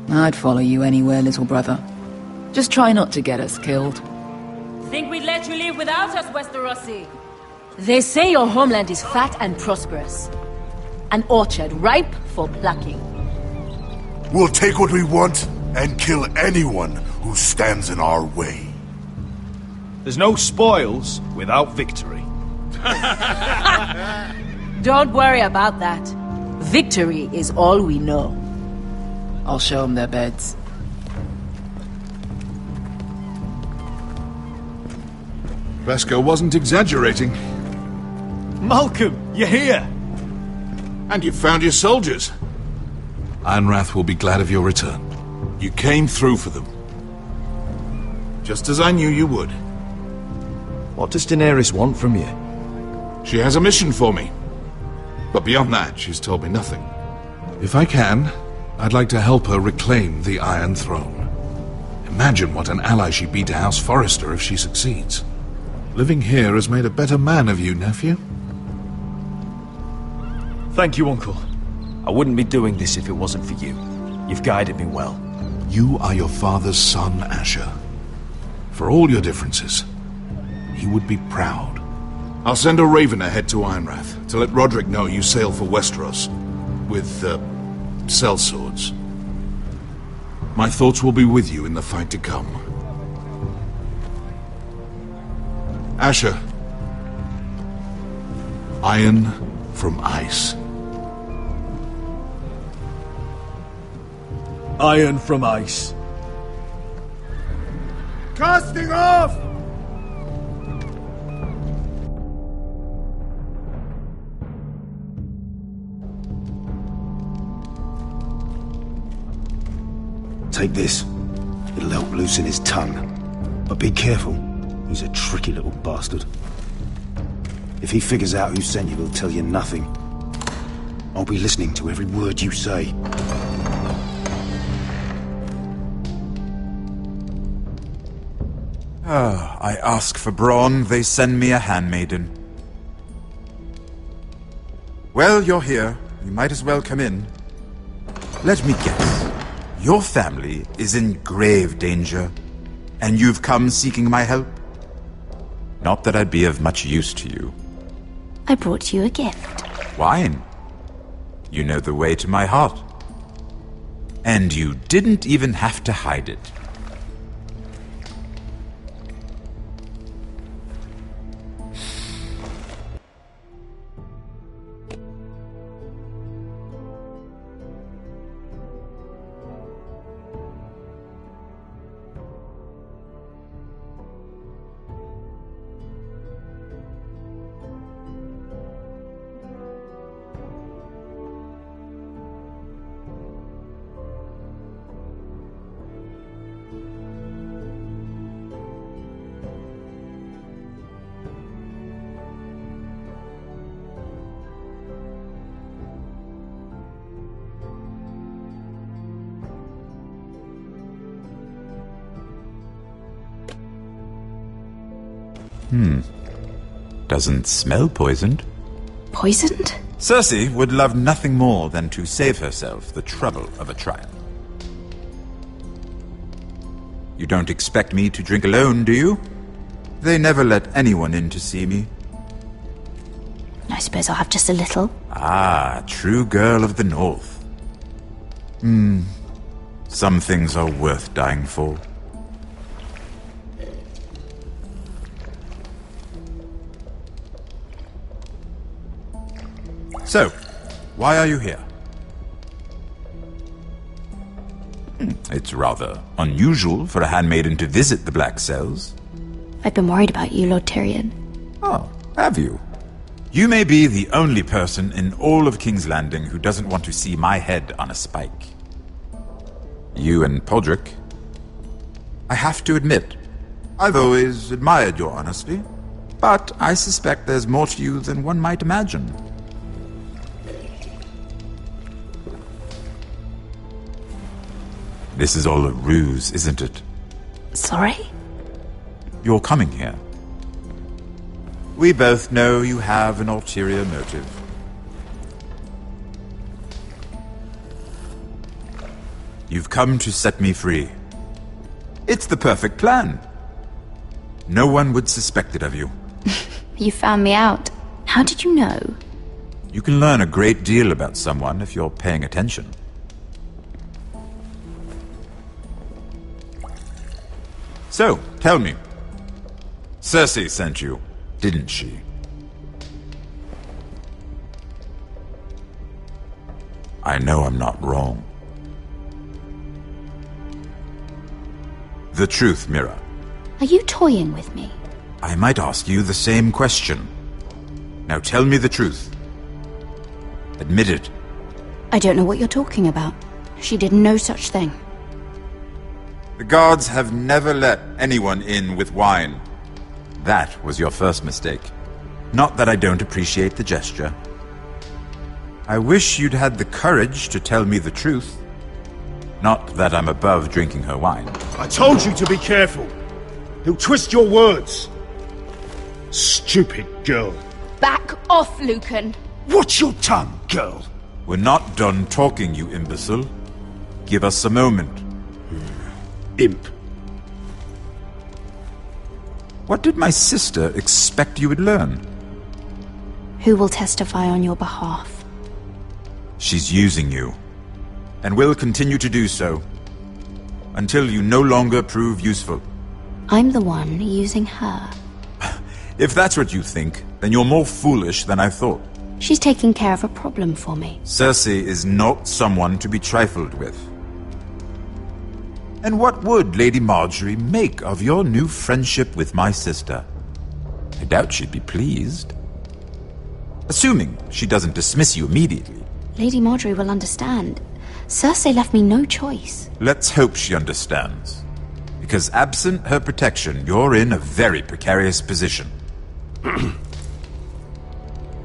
I'd follow you anywhere, little brother. Just try not to get us killed. Think we'd let you leave without us, Westerosi? They say your homeland is fat and prosperous. An orchard ripe for plucking. We'll take what we want and kill anyone who stands in our way. There's no spoils without victory. Don't worry about that. Victory is all we know. I'll show them their beds. Vesco wasn't exaggerating. Malcolm, you're here! And you've found your soldiers. Ironrath will be glad of your return. You came through for them. Just as I knew you would. What does Daenerys want from you? She has a mission for me. But beyond that, she's told me nothing. If I can, I'd like to help her reclaim the Iron Throne. Imagine what an ally she'd be to House Forrester if she succeeds. Living here has made a better man of you, nephew. Thank you, Uncle. I wouldn't be doing this if it wasn't for you. You've guided me well. You are your father's son, Asher. For all your differences, he would be proud. I'll send a raven ahead to Ironrath to let Roderick know you sail for Westeros with, sellswords. My thoughts will be with you in the fight to come. Asher. Iron from ice. Iron from ice. Casting off! Take this. It'll help loosen his tongue. But be careful. He's a tricky little bastard. If he figures out who sent you, he'll tell you nothing. I'll be listening to every word you say. I ask for brawn, they send me a handmaiden. Well, you're here. You might as well come in. Let me guess. Your family is in grave danger, and you've come seeking my help? Not that I'd be of much use to you. I brought you a gift. Wine. You know the way to my heart. And you didn't even have to hide it. Doesn't smell poisoned. Poisoned? Cersei would love nothing more than to save herself the trouble of a trial. You don't expect me to drink alone, do you? They never let anyone in to see me. I suppose I'll have just a little. Ah, true girl of the North. Some things are worth dying for. So, why are you here? It's rather unusual for a handmaiden to visit the Black Cells. I've been worried about you, Lord Tyrion. Oh, have you? You may be the only person in all of King's Landing who doesn't want to see my head on a spike. You and Podrick. I have to admit, I've always admired your honesty, but I suspect there's more to you than one might imagine. This is all a ruse, isn't it? Sorry? You're coming here. We both know you have an ulterior motive. You've come to set me free. It's the perfect plan. No one would suspect it of you. You found me out. How did you know? You can learn a great deal about someone if you're paying attention. So, tell me. Cersei sent you, didn't she? I know I'm not wrong. The truth, Mira. Are you toying with me? I might ask you the same question. Now tell me the truth. Admit it. I don't know what you're talking about. She did no such thing. The guards have never let anyone in with wine. That was your first mistake. Not that I don't appreciate the gesture. I wish you'd had the courage to tell me the truth. Not that I'm above drinking her wine. I told you to be careful. He'll twist your words. Stupid girl. Back off, Lucan. Watch your tongue, girl. We're not done talking, you imbecile. Give us a moment. Imp. What did my sister expect you would learn? Who will testify on your behalf? She's using you, and will continue to do so, until you no longer prove useful. I'm the one using her. If that's what you think, then you're more foolish than I thought. She's taking care of a problem for me. Cersei is not someone to be trifled with. And what would Lady Marjorie make of your new friendship with my sister? I doubt she'd be pleased. Assuming she doesn't dismiss you immediately. Lady Marjorie will understand. Cersei left me no choice. Let's hope she understands. Because absent her protection, you're in a very precarious position.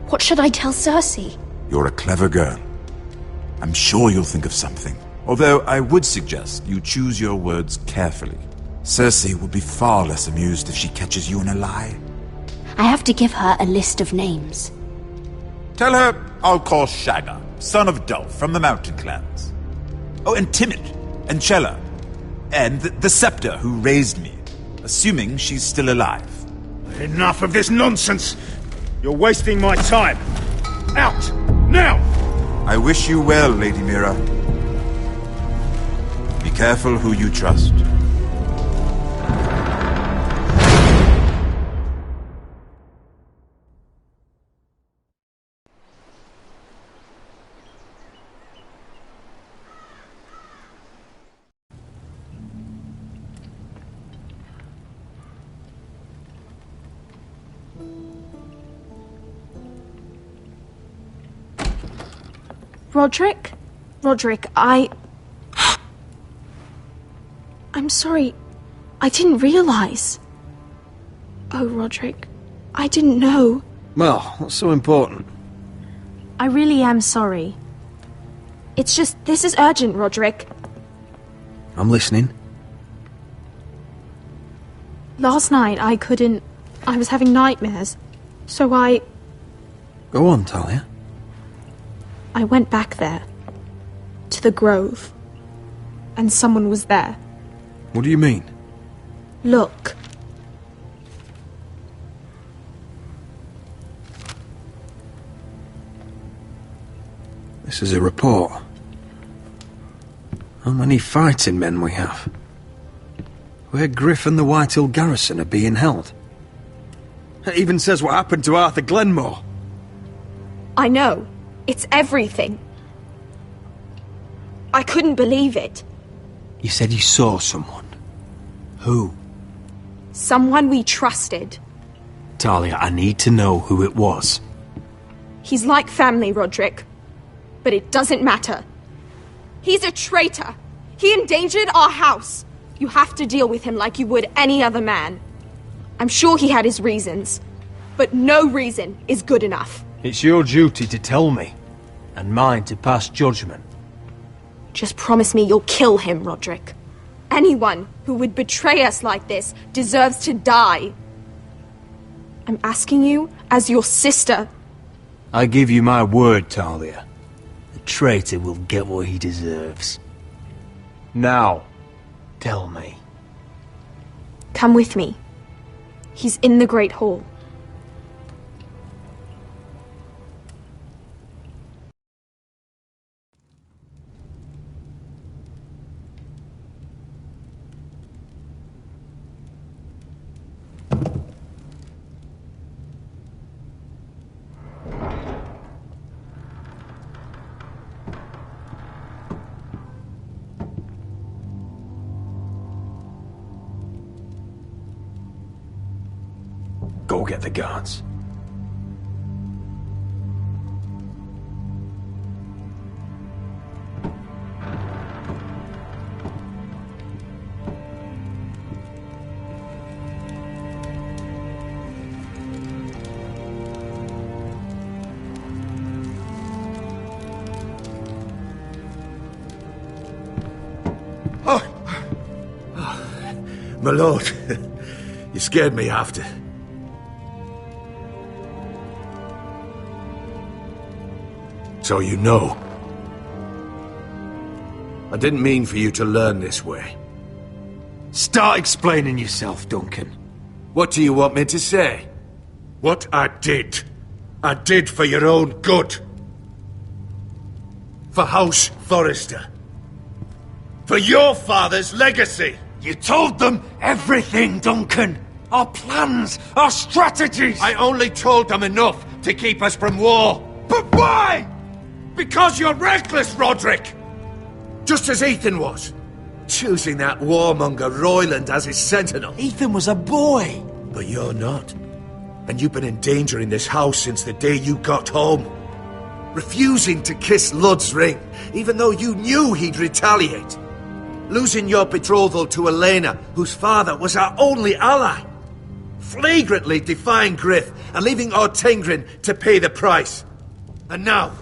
What should I tell Cersei? You're a clever girl. I'm sure you'll think of something. Although I would suggest you choose your words carefully. Cersei will be far less amused if she catches you in a lie. I have to give her a list of names. Tell her I'll call Shagga, son of Dulf, from the Mountain Clans. Oh, and Timid, and Chella, and the Scepter who raised me, assuming she's still alive. Enough of this nonsense! You're wasting my time! Out! Now! I wish you well, Lady Mira. Be careful who you trust. Roderick? Roderick, I'm sorry. I didn't realize. Oh, Roderick, I didn't know. Well, what's so important? I really am sorry. It's just, this is urgent, Roderick. I'm listening. Last night, I was having nightmares. So Go on, Talia. I went back there. To the grove. And someone was there. What do you mean? Look. This is a report. How many fighting men we have? Where Griff and the Whitehill garrison are being held. It even says what happened to Arthur Glenmore. I know. It's everything. I couldn't believe it. You said you saw someone. Who? Someone we trusted. Talia, I need to know who it was. He's like family, Roderick. But it doesn't matter. He's a traitor. He endangered our house. You have to deal with him like you would any other man. I'm sure he had his reasons. But no reason is good enough. It's your duty to tell me. And mine to pass judgment. Just promise me you'll kill him, Roderick. Anyone who would betray us like this deserves to die. I'm asking you as your sister. I give you my word, Talia. The traitor will get what he deserves. Now, tell me. Come with me. He's in the Great Hall. Go get the guards. My lord, you scared me after. So you know. I didn't mean for you to learn this way. Start explaining yourself, Duncan. What do you want me to say? What I did for your own good. For House Forrester. For your father's legacy. You told them everything, Duncan. Our plans, our strategies. I only told them enough to keep us from war. But why? Because you're reckless, Roderick! Just as Ethan was. Choosing that warmonger Royland as his sentinel. Ethan was a boy. But you're not. And you've been endangering this house since the day you got home. Refusing to kiss Lud's ring, even though you knew he'd retaliate. Losing your betrothal to Elena, whose father was our only ally. Flagrantly defying Griff and leaving Ortengrin to pay the price. And now,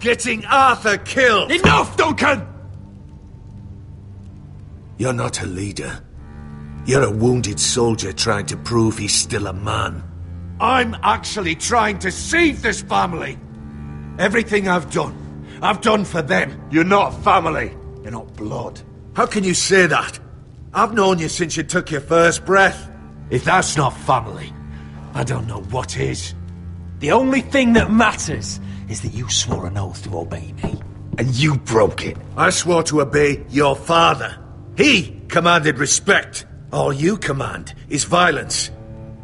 getting Arthur killed! Enough, Duncan! You're not a leader. You're a wounded soldier trying to prove he's still a man. I'm actually trying to save this family. Everything I've done for them. You're not family. You're not blood. How can you say that? I've known you since you took your first breath. If that's not family, I don't know what is. The only thing that matters is that you swore an oath to obey me, and you broke it. I swore to obey your father. He commanded respect. All you command is violence.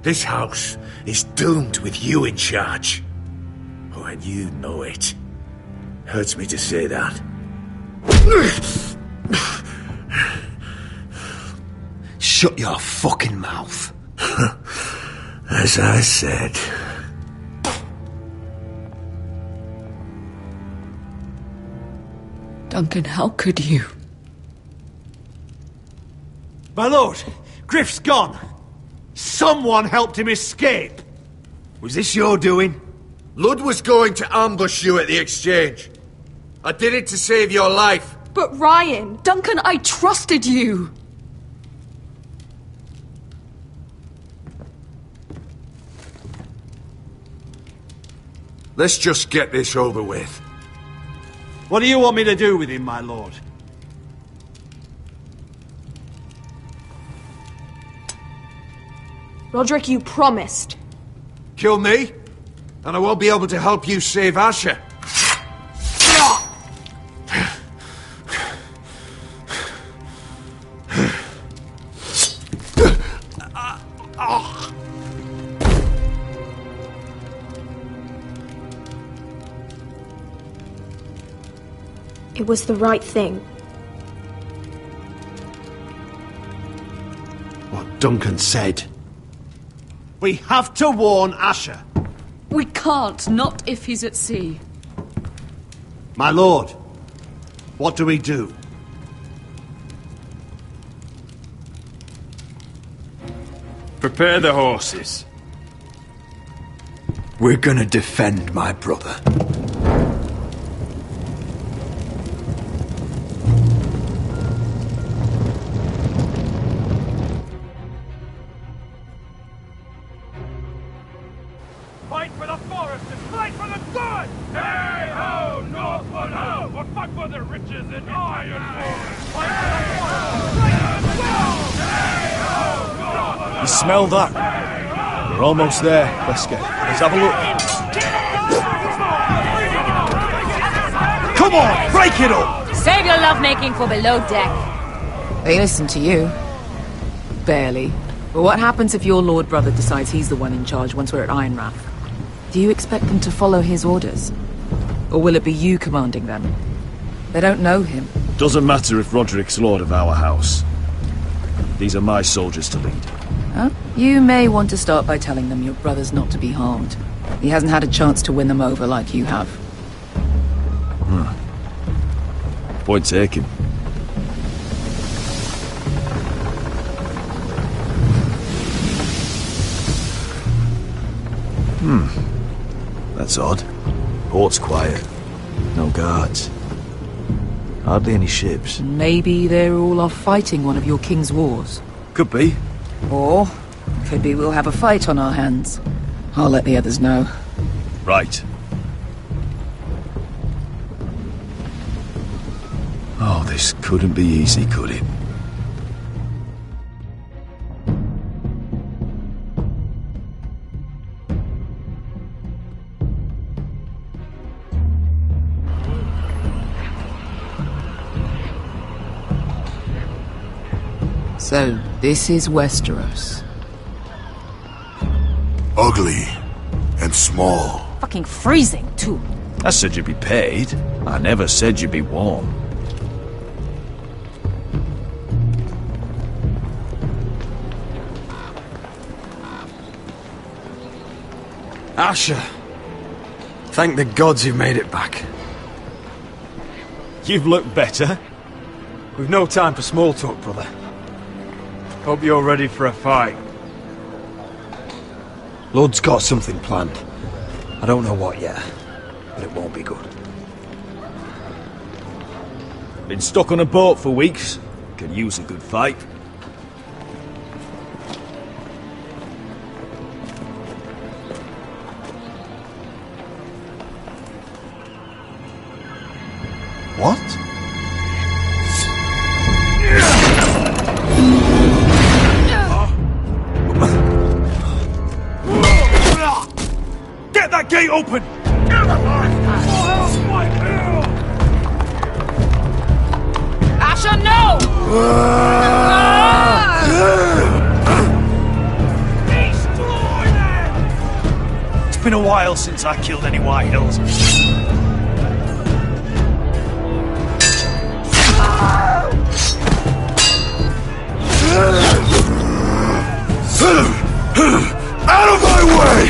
This house is doomed with you in charge. Oh, and you know it. Hurts me to say that. Shut your fucking mouth. As I said. Duncan, how could you? My lord, Griff's gone. Someone helped him escape. Was this your doing? Lud was going to ambush you at the exchange. I did it to save your life. But Ryan, Duncan, I trusted you. Let's just get this over with. What do you want me to do with him, my lord? Roderick, you promised. Kill me, and I won't be able to help you save Asher. It was the right thing. What Duncan said. We have to warn Asher. We can't, not if he's at sea. My lord, what do we do? Prepare the horses. We're gonna defend my brother. smell that? We're almost there, Wesker. Let's have a look. Come on, break it up! Save your lovemaking for below deck. They listen to you. Barely. But what happens if your lord brother decides he's the one in charge once we're at Ironrath? Do you expect them to follow his orders? Or will it be you commanding them? They don't know him. Doesn't matter if Roderick's lord of our house. These are my soldiers to lead. Huh? You may want to start by telling them your brother's not to be harmed. He hasn't had a chance to win them over like you have. Point taken. That's odd. Port's quiet. No guards. Hardly any ships. Maybe they're all off fighting one of your king's wars. Could be. Or could be we'll have a fight on our hands. I'll let the others know. Right. Oh, this couldn't be easy, could it? So, this is Westeros. Ugly and small. Fucking freezing, too. I said you'd be paid. I never said you'd be warm. Asher. Thank the gods you've made it back. You've looked better. We've no time for small talk, brother. Hope you're ready for a fight. Lord's got something planned. I don't know what yet, but it won't be good. Been stuck on a boat for weeks. Could use a good fight. What? Get that gate open! Asher, no! It's been a while since I killed any White Hills. Out of my way!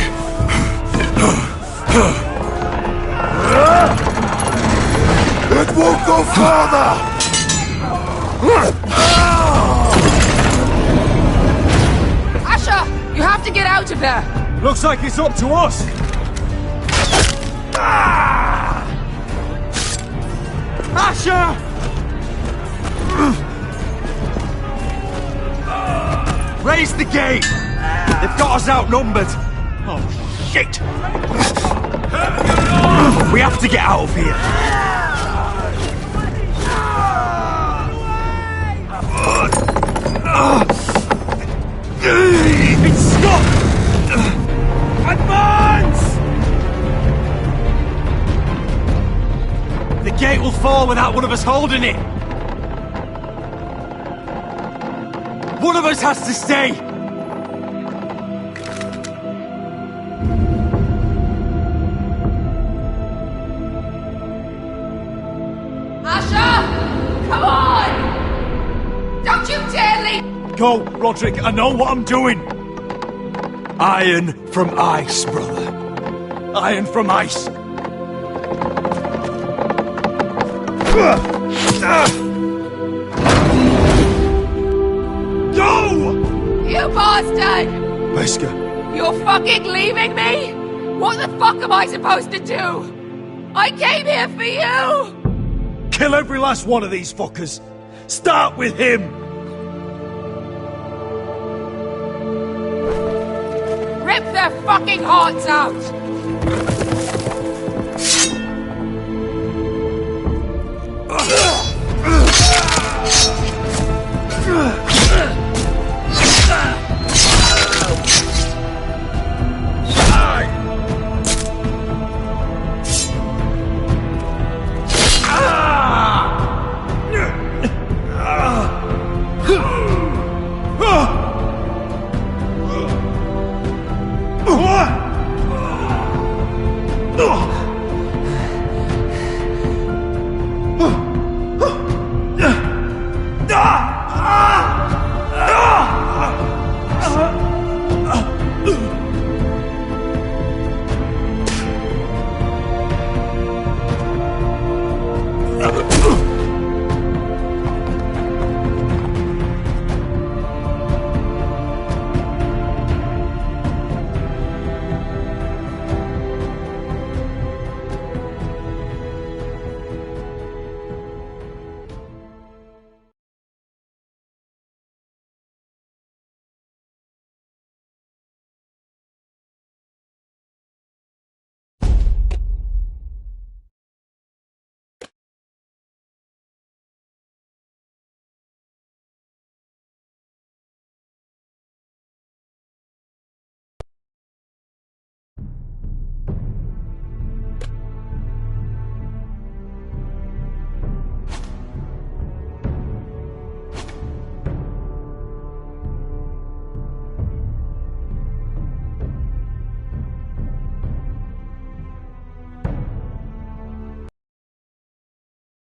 It won't go farther! Asher, you have to get out of there! Looks like it's up to us! Asher! Raise the gate! They've got us outnumbered! Oh, shit! We have to get out of here! It's stuck! Advance! The gate will fall without one of us holding it! One of us has to stay! Asher! Come on! Don't you dare leave! Go, Roderick, I know what I'm doing! Iron from ice, brother. Iron from ice. Go! You bastard! Wesker. You're fucking leaving me? What the fuck am I supposed to do? I came here for you! Kill every last one of these fuckers. Start with him! Rip their fucking hearts out!